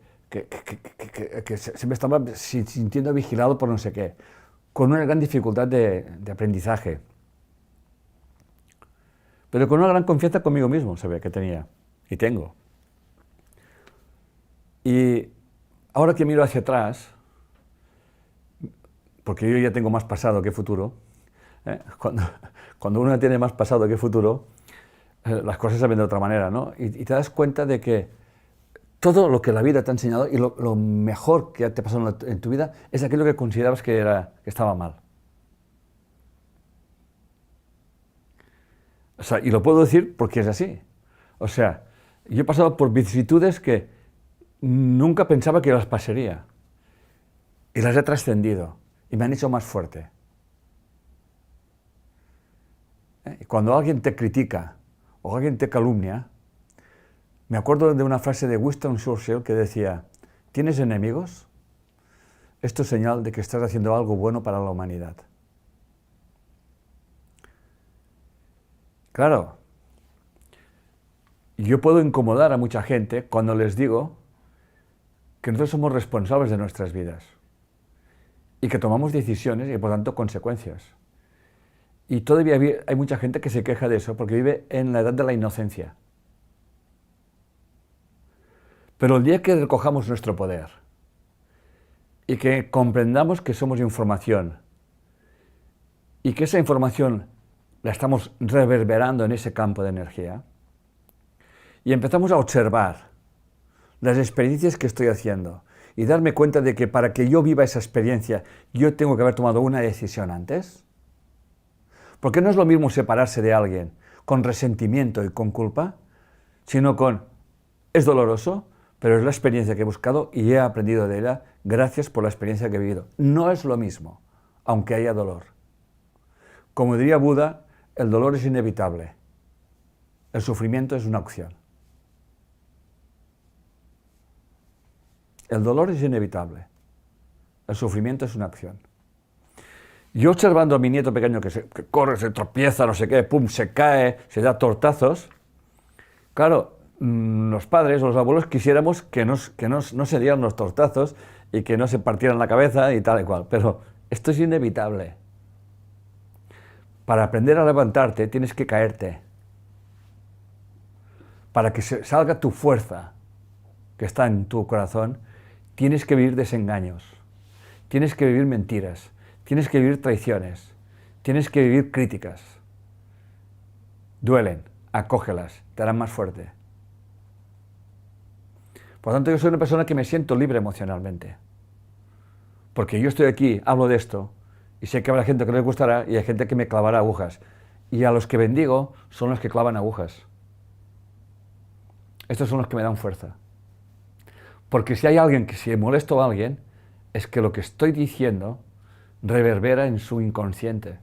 siempre estaba sintiendo vigilado por no sé qué, con una gran dificultad de aprendizaje, pero con una gran confianza conmigo mismo, sabía que tenía y tengo. Y ahora que miro hacia atrás, porque yo ya tengo más pasado que futuro, cuando uno tiene más pasado que futuro, las cosas se ven de otra manera, ¿no? Y te das cuenta de que todo lo que la vida te ha enseñado y lo mejor que te ha pasado en tu vida es aquello que considerabas que estaba mal. O sea, y lo puedo decir porque es así. O sea, yo he pasado por vicisitudes que nunca pensaba que las pasaría. Y las he trascendido y me han hecho más fuerte. Y cuando alguien te critica o alguien te calumnia, me acuerdo de una frase de Winston Churchill que decía: ¿tienes enemigos? Esto es señal de que estás haciendo algo bueno para la humanidad. Claro, yo puedo incomodar a mucha gente cuando les digo que nosotros somos responsables de nuestras vidas y que tomamos decisiones y por tanto consecuencias. Y todavía hay mucha gente que se queja de eso porque vive en la edad de la inocencia. Pero el día que recojamos nuestro poder y que comprendamos que somos información y que esa información la estamos reverberando en ese campo de energía y empezamos a observar las experiencias que estoy haciendo y darme cuenta de que para que yo viva esa experiencia yo tengo que haber tomado una decisión antes, porque no es lo mismo separarse de alguien con resentimiento y con culpa, sino es doloroso, pero es la experiencia que he buscado y he aprendido de ella gracias por la experiencia que he vivido. No es lo mismo, aunque haya dolor. Como diría Buda, el dolor es inevitable. El sufrimiento es una opción. El dolor es inevitable. El sufrimiento es una opción. Yo observando a mi nieto pequeño que corre, se tropieza, no sé qué, pum, se cae, se da tortazos, claro, los padres o los abuelos quisiéramos que no se dieran los tortazos y que no se partieran la cabeza y tal y cual, pero esto es inevitable. Para aprender a levantarte tienes que caerte. Para que salga tu fuerza que está en tu corazón, tienes que vivir desengaños, tienes que vivir mentiras, tienes que vivir traiciones, tienes que vivir críticas. Duelen, acógelas, te harán más fuerte. Por lo tanto, yo soy una persona que me siento libre emocionalmente. Porque yo estoy aquí, hablo de esto, y sé que habrá gente que no les gustará y hay gente que me clavará agujas. Y a los que bendigo son los que clavan agujas. Estos son los que me dan fuerza. Porque si hay alguien que se molesto a alguien, es que lo que estoy diciendo reverbera en su inconsciente.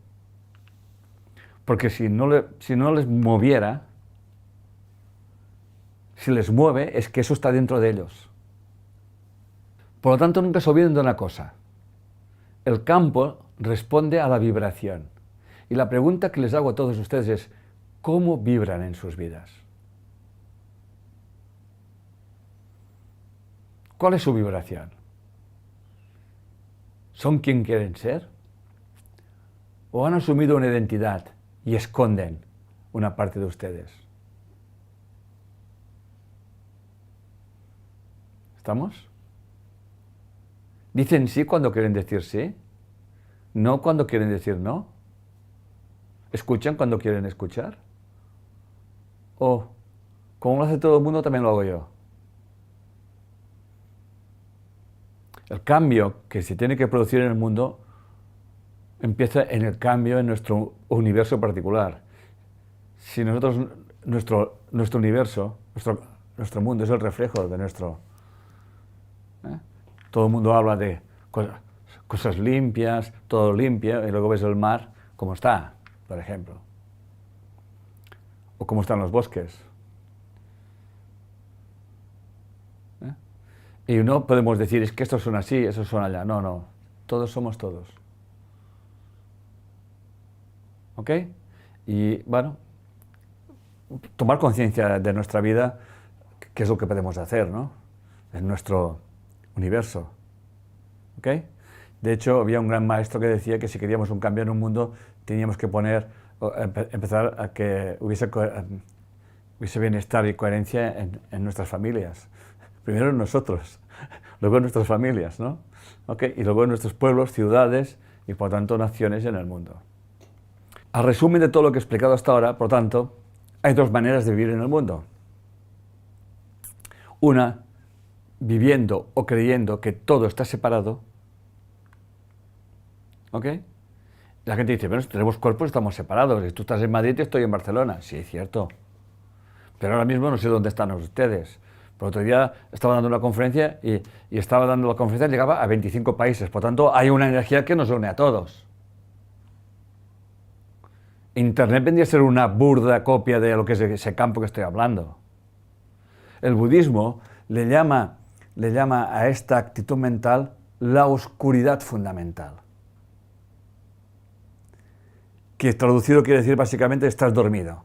Porque si no les moviera, si les mueve, es que eso está dentro de ellos. Por lo tanto, nunca se olviden de una cosa. El campo responde a la vibración. Y la pregunta que les hago a todos ustedes es, ¿cómo vibran en sus vidas? ¿Cuál es su vibración? ¿Son quien quieren ser? ¿O han asumido una identidad y esconden una parte de ustedes? ¿Estamos? ¿Dicen sí cuando quieren decir sí? ¿No cuando quieren decir no? ¿Escuchan cuando quieren escuchar? ¿O, como lo hace todo el mundo, también lo hago yo? El cambio que se tiene que producir en el mundo empieza en el cambio en nuestro universo particular. Si nosotros, nuestro universo, nuestro mundo es el reflejo de nuestro... Todo el mundo habla de cosas limpias, todo limpio, y luego ves el mar como está, por ejemplo. O cómo están los bosques. Y no podemos decir, es que estos son así, esos son allá. No, no. Todos somos todos. ¿Ok? Y bueno, tomar conciencia de nuestra vida, qué es lo que podemos hacer, ¿no? En nuestro universo. ¿Ok? De hecho, había un gran maestro que decía que si queríamos un cambio en un mundo, teníamos que empezar a que hubiese bienestar y coherencia en nuestras familias. Primero en nosotros, luego en nuestras familias, ¿no? ¿Ok? Y luego en nuestros pueblos, ciudades y por tanto naciones en el mundo. Al resumen de todo lo que he explicado hasta ahora, por tanto, hay dos maneras de vivir en el mundo. Una, viviendo o creyendo que todo está separado. ¿Ok? La gente dice, bueno, si tenemos cuerpos estamos separados. Si tú estás en Madrid y estoy en Barcelona. Sí, es cierto. Pero ahora mismo no sé dónde están ustedes. Por otro día estaba dando una conferencia y estaba dando la conferencia y llegaba a 25 países. Por tanto, hay una energía que nos une a todos. Internet vendría a ser una burda copia de lo que es ese campo que estoy hablando. El budismo le llama a esta actitud mental la oscuridad fundamental. Que traducido quiere decir básicamente estás dormido.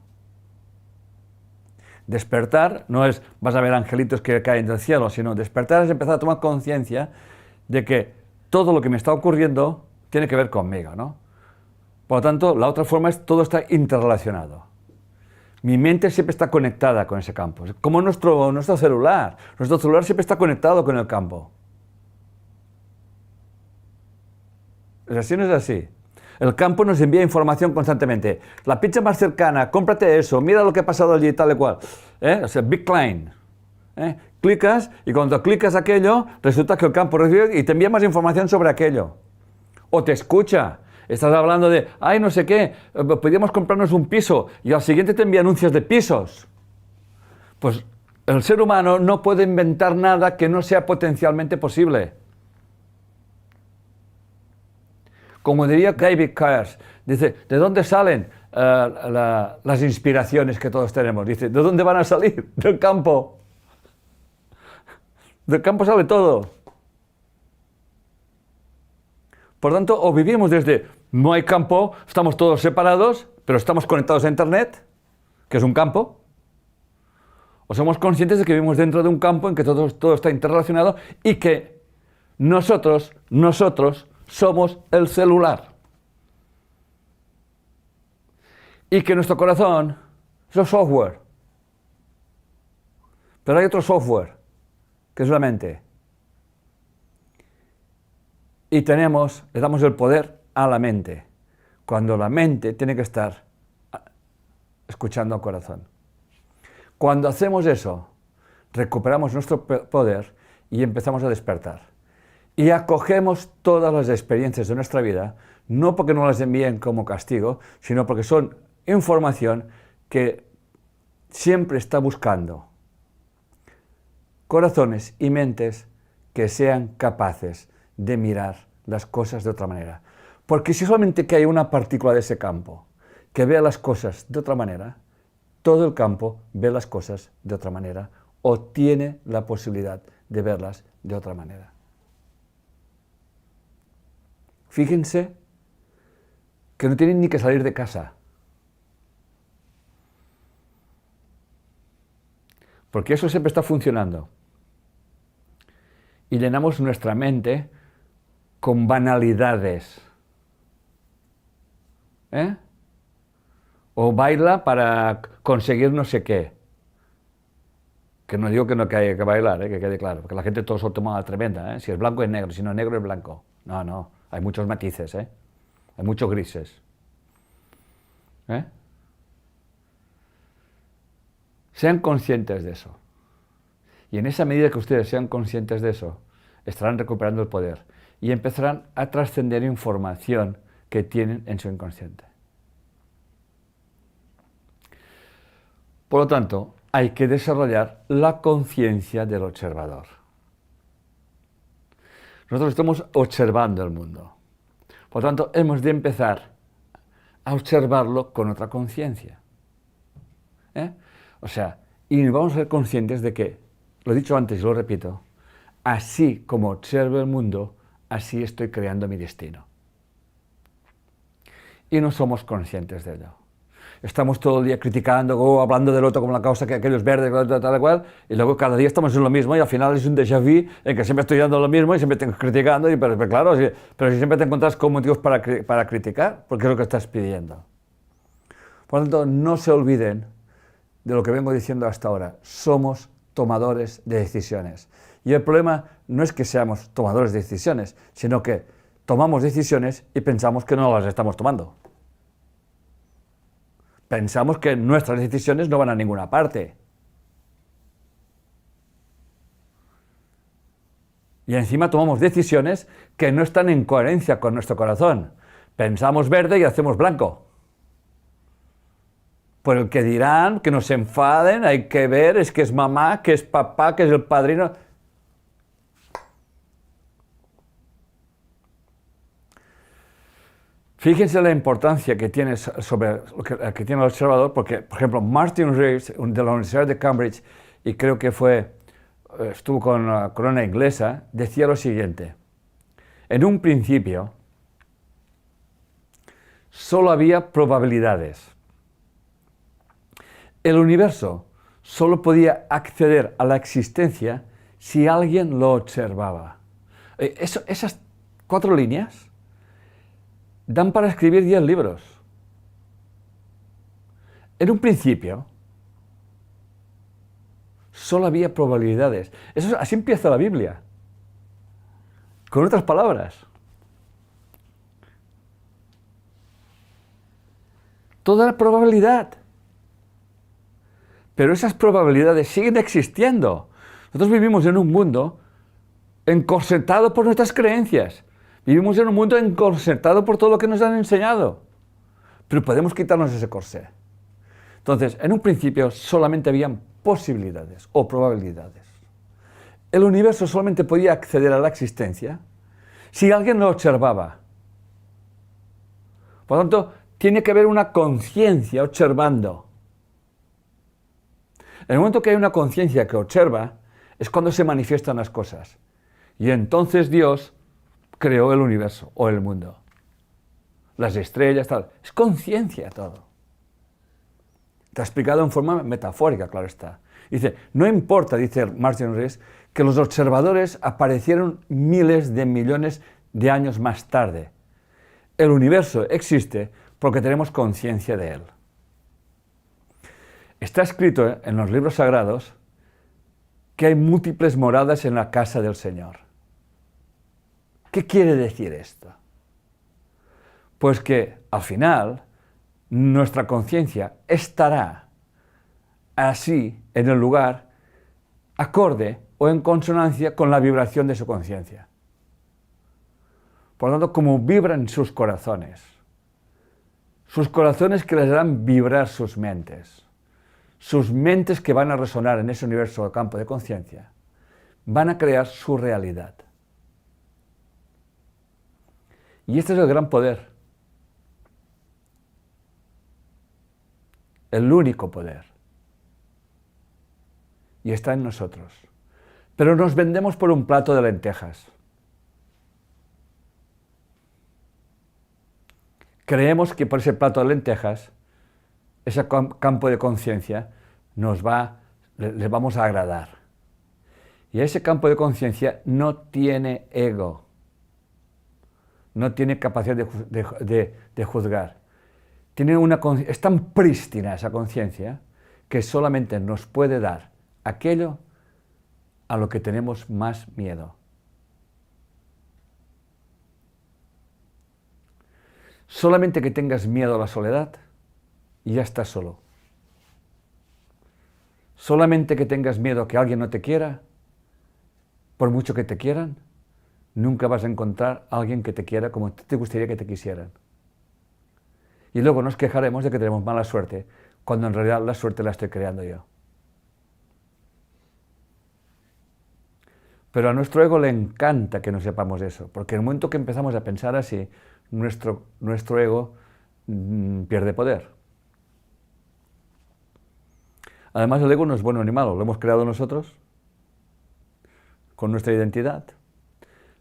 Despertar no es vas a ver angelitos que caen del cielo, sino despertar es empezar a tomar conciencia de que todo lo que me está ocurriendo tiene que ver conmigo, ¿no? Por lo tanto, la otra forma es todo está interrelacionado. Mi mente siempre está conectada con ese campo, como nuestro celular. Nuestro celular siempre está conectado con el campo. ¿Es así o no es así? El campo nos envía información constantemente. La pizza más cercana, cómprate eso, mira lo que ha pasado allí, tal y cual. O sea, Big Klein. Clicas y cuando clicas aquello, resulta que el campo recibe y te envía más información sobre aquello. O te escucha. Estás hablando de, ay, no sé qué, podríamos comprarnos un piso y al siguiente te envía anuncios de pisos. Pues el ser humano no puede inventar nada que no sea potencialmente posible. Como diría David Kers, dice, ¿de dónde salen las inspiraciones que todos tenemos? Dice, ¿de dónde van a salir? Del campo. Del campo sale todo. Por tanto, o vivimos desde no hay campo, estamos todos separados, pero estamos conectados a Internet, que es un campo, o somos conscientes de que vivimos dentro de un campo en que todo está interrelacionado y que nosotros somos el celular. Y que nuestro corazón es el software. Pero hay otro software, que es la mente. Y le damos el poder a la mente, cuando la mente tiene que estar escuchando al corazón. Cuando hacemos eso, recuperamos nuestro poder y empezamos a despertar. Y acogemos todas las experiencias de nuestra vida, no porque no las envíen como castigo, sino porque son información que siempre está buscando corazones y mentes que sean capaces de mirar las cosas de otra manera. Porque si solamente que hay una partícula de ese campo que vea las cosas de otra manera, todo el campo ve las cosas de otra manera o tiene la posibilidad de verlas de otra manera. Fíjense que no tienen ni que salir de casa. Porque eso siempre está funcionando. Y llenamos nuestra mente con banalidades. O baila para conseguir no sé qué. Que no digo que no haya que bailar, que quede claro, porque la gente todo se toma tremenda. Si es blanco es negro, si no es negro es blanco. No, hay muchos matices, hay muchos grises. Sean conscientes de eso. Y en esa medida que ustedes sean conscientes de eso, estarán recuperando el poder y empezarán a trascender información que tienen en su inconsciente. Por lo tanto, hay que desarrollar la conciencia del observador. Nosotros estamos observando el mundo. Por lo tanto, hemos de empezar a observarlo con otra conciencia. O sea, y vamos a ser conscientes de que, lo he dicho antes y lo repito, así como observo el mundo, así estoy creando mi destino. Y no somos conscientes de ello. estamos todo el día criticando, o hablando del otro como la causa que aquello es verde, tal cual, y luego cada día estamos en lo mismo y al final es un déjà vu en que siempre estoy dando lo mismo y siempre estoy criticando, pero claro, pero si siempre te encuentras con motivos para criticar, porque es lo que estás pidiendo. Por lo tanto, no se olviden de lo que vengo diciendo hasta ahora. Somos tomadores de decisiones. Y el problema no es que seamos tomadores de decisiones, sino que tomamos decisiones y pensamos que no las estamos tomando. Pensamos que nuestras decisiones no van a ninguna parte. Y encima tomamos decisiones que no están en coherencia con nuestro corazón. Pensamos verde y hacemos blanco. Por el que dirán, que nos enfaden, hay que ver, es que es mamá, que es papá, que es el padrino. Fíjense la importancia que tiene sobre que tiene el observador, porque, por ejemplo, Martin Rees, de la Universidad de Cambridge, y creo que estuvo con la corona inglesa, decía lo siguiente: en un principio solo había probabilidades. El universo solo podía acceder a la existencia si alguien lo observaba. Esas 4 líneas dan para escribir 10 libros. En un principio solo había probabilidades. Así empieza la Biblia. Con otras palabras. Toda la probabilidad. Pero esas probabilidades siguen existiendo. Nosotros vivimos en un mundo encorsetado por nuestras creencias. Vivimos en un mundo encorsetado por todo lo que nos han enseñado. Pero podemos quitarnos ese corsé. Entonces, en un principio solamente habían posibilidades o probabilidades. El universo solamente podía acceder a la existencia si alguien lo observaba. Por lo tanto, tiene que haber una conciencia observando. En el momento que hay una conciencia que observa, es cuando se manifiestan las cosas. Y entonces Dios creó el universo o el mundo. Las estrellas, tal. Es conciencia todo. Está explicado en forma metafórica, claro está. Dice, no importa, dice Martin Rees, que los observadores aparecieron miles de millones de años más tarde. El universo existe porque tenemos conciencia de él. Está escrito en los libros sagrados que hay múltiples moradas en la casa del Señor. ¿Qué quiere decir esto? Pues que al final nuestra conciencia estará así en el lugar acorde o en consonancia con la vibración de su conciencia. Por lo tanto, como vibran sus corazones que les harán vibrar sus mentes que van a resonar en ese universo o campo de conciencia, van a crear su realidad. Y este es el gran poder, el único poder, y está en nosotros. Pero nos vendemos por un plato de lentejas. Creemos que por ese plato de lentejas, ese campo de conciencia, les vamos a agradar. Y ese campo de conciencia no tiene ego, no tiene capacidad de juzgar. Es tan prístina esa conciencia que solamente nos puede dar aquello a lo que tenemos más miedo. Solamente que tengas miedo a la soledad y ya estás solo. Solamente que tengas miedo a que alguien no te quiera, por mucho que te quieran, nunca vas a encontrar a alguien que te quiera como te gustaría que te quisieran. Y luego nos quejaremos de que tenemos mala suerte, cuando en realidad la suerte la estoy creando yo. Pero a nuestro ego le encanta que no sepamos eso, porque en el momento que empezamos a pensar así, nuestro ego pierde poder. Además, el ego no es bueno ni malo, lo hemos creado nosotros, con nuestra identidad.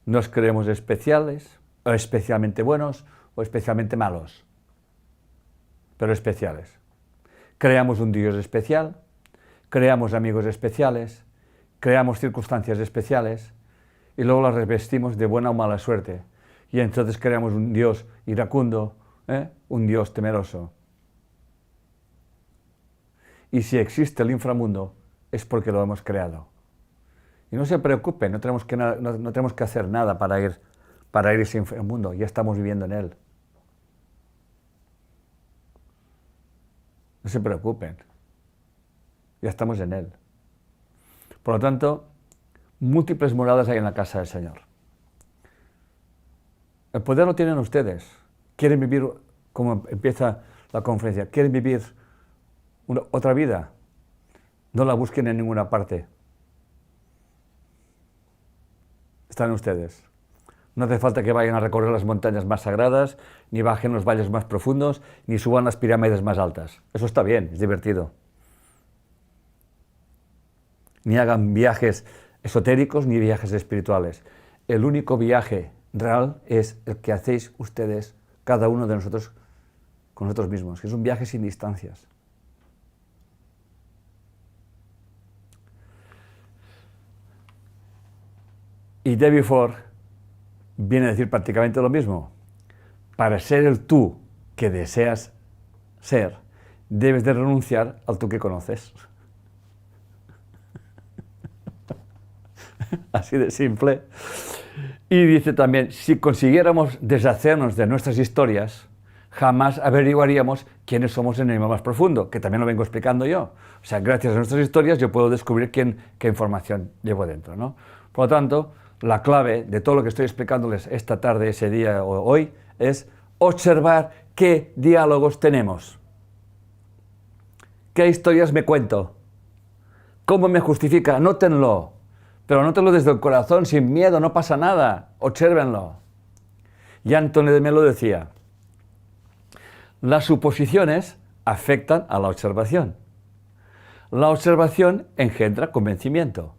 Nos creemos especiales, o especialmente buenos, o especialmente malos, pero especiales. Creamos un Dios especial, creamos amigos especiales, creamos circunstancias especiales y luego las revestimos de buena o mala suerte. Y entonces creamos un Dios iracundo, un Dios temeroso. Y si existe el inframundo, es porque lo hemos creado. Y no se preocupen, no tenemos que hacer nada para ir a ese inframundo, ya estamos viviendo en él. No se preocupen, ya estamos en él. Por lo tanto, múltiples moradas hay en la casa del Señor. El poder lo tienen ustedes. Quieren vivir, como empieza la conferencia, quieren vivir otra vida. No la busquen en ninguna parte. Están ustedes. No hace falta que vayan a recorrer las montañas más sagradas, ni bajen los valles más profundos, ni suban las pirámides más altas. Eso está bien, es divertido. Ni hagan viajes esotéricos ni viajes espirituales. El único viaje real es el que hacéis ustedes, cada uno de nosotros, con nosotros mismos, que es un viaje sin distancias. Y Debbie Ford viene a decir prácticamente lo mismo. Para ser el tú que deseas ser, debes de renunciar al tú que conoces. Así de simple. Y dice también, si consiguiéramos deshacernos de nuestras historias, jamás averiguaríamos quiénes somos en el nivel más profundo, que también lo vengo explicando yo. O sea, gracias a nuestras historias yo puedo descubrir qué información llevo dentro, ¿no? Por lo tanto, la clave de todo lo que estoy explicándoles esta tarde, ese día o hoy, es observar qué diálogos tenemos. ¿Qué historias me cuento? ¿Cómo me justifica? Anótenlo. Pero anótenlo desde el corazón, sin miedo, no pasa nada. Obsérvenlo. Y Anthony de Melo decía, las suposiciones afectan a la observación. La observación engendra convencimiento.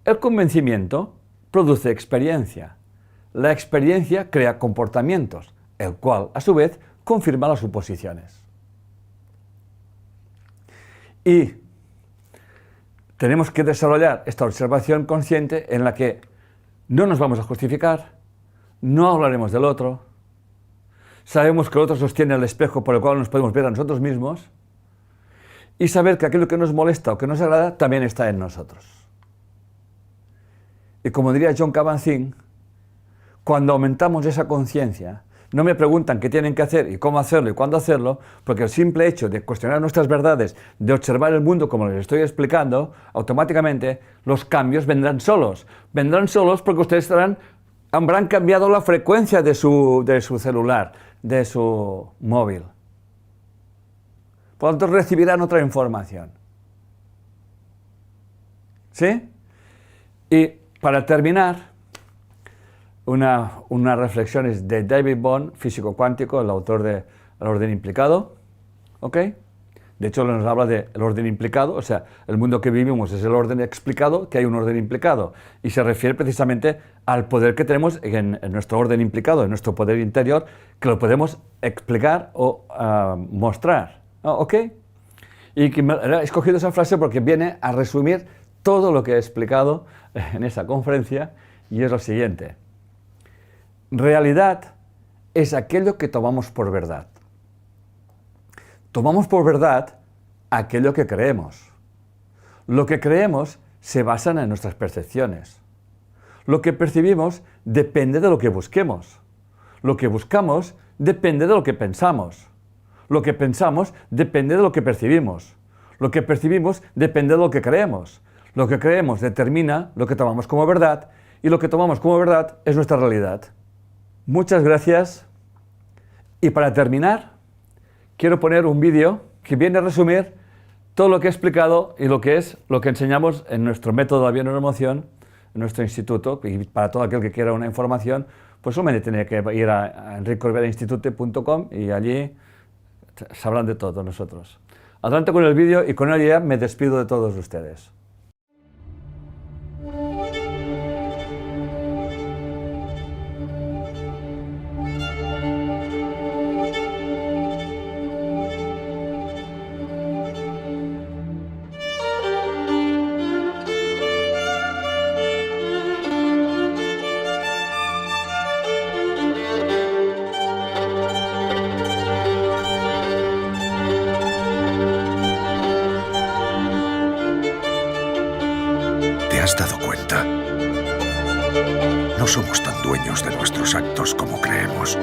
El convencimiento produce experiencia. La experiencia crea comportamientos, el cual, a su vez, confirma las suposiciones. Y tenemos que desarrollar esta observación consciente en la que no nos vamos a justificar, no hablaremos del otro, sabemos que el otro sostiene el espejo por el cual nos podemos ver a nosotros mismos y saber que aquello que nos molesta o que nos agrada también está en nosotros. Y como diría John Kabat-Zinn, cuando aumentamos esa conciencia, no me preguntan qué tienen que hacer y cómo hacerlo y cuándo hacerlo, porque el simple hecho de cuestionar nuestras verdades, de observar el mundo como les estoy explicando, automáticamente los cambios vendrán solos. Vendrán solos porque ustedes habrán cambiado la frecuencia de su celular, de su móvil. Por lo tanto, recibirán otra información. ¿Sí? Y para terminar, una reflexión es de David Bohm, físico cuántico, el autor de El orden implicado. ¿Ok? De hecho, nos habla del orden implicado, o sea, el mundo que vivimos es el orden explicado, que hay un orden implicado. Y se refiere precisamente al poder que tenemos en nuestro orden implicado, en nuestro poder interior, que lo podemos explicar o mostrar. ¿Ok? Y que he escogido esa frase porque viene a resumir todo lo que he explicado en esa conferencia, y es lo siguiente. Realidad es aquello que tomamos por verdad. Tomamos por verdad aquello que creemos. Lo que creemos se basa en nuestras percepciones. Lo que percibimos depende de lo que busquemos. Lo que buscamos depende de lo que pensamos. Lo que pensamos depende de lo que percibimos. Lo que percibimos depende de lo que creemos. Lo que creemos determina lo que tomamos como verdad, y lo que tomamos como verdad es nuestra realidad. Muchas gracias. Y para terminar, quiero poner un vídeo que viene a resumir todo lo que he explicado y lo que enseñamos en nuestro método de bioneuroemoción, en nuestro instituto. Y para todo aquel que quiera una información, pues solamente tiene que ir a enricorberainstitute.com y allí sabrán de todo nosotros. Adelante con el vídeo y con él ya me despido de todos ustedes. No somos tan dueños de nuestros actos como creemos.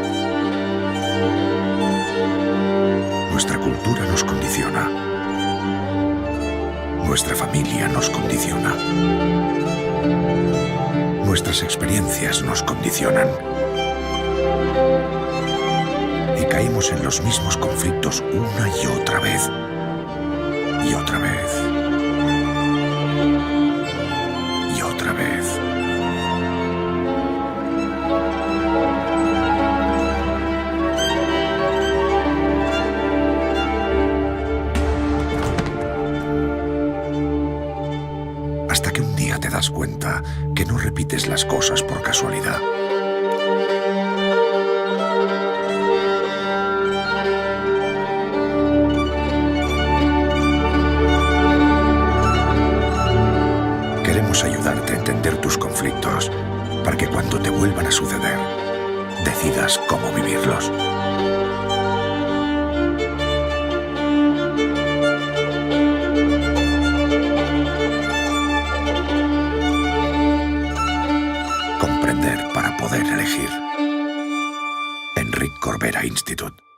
Nuestra cultura nos condiciona. Nuestra familia nos condiciona. Nuestras experiencias nos condicionan. Y caemos en los mismos conflictos una y otra vez. Y otra vez. Y otra vez. Hasta que un día te das cuenta que no repites las cosas por casualidad. Queremos ayudarte a entender tus conflictos para que cuando te vuelvan a suceder, decidas cómo vivirlos. Comprender para poder elegir. Enric Corbera Institute.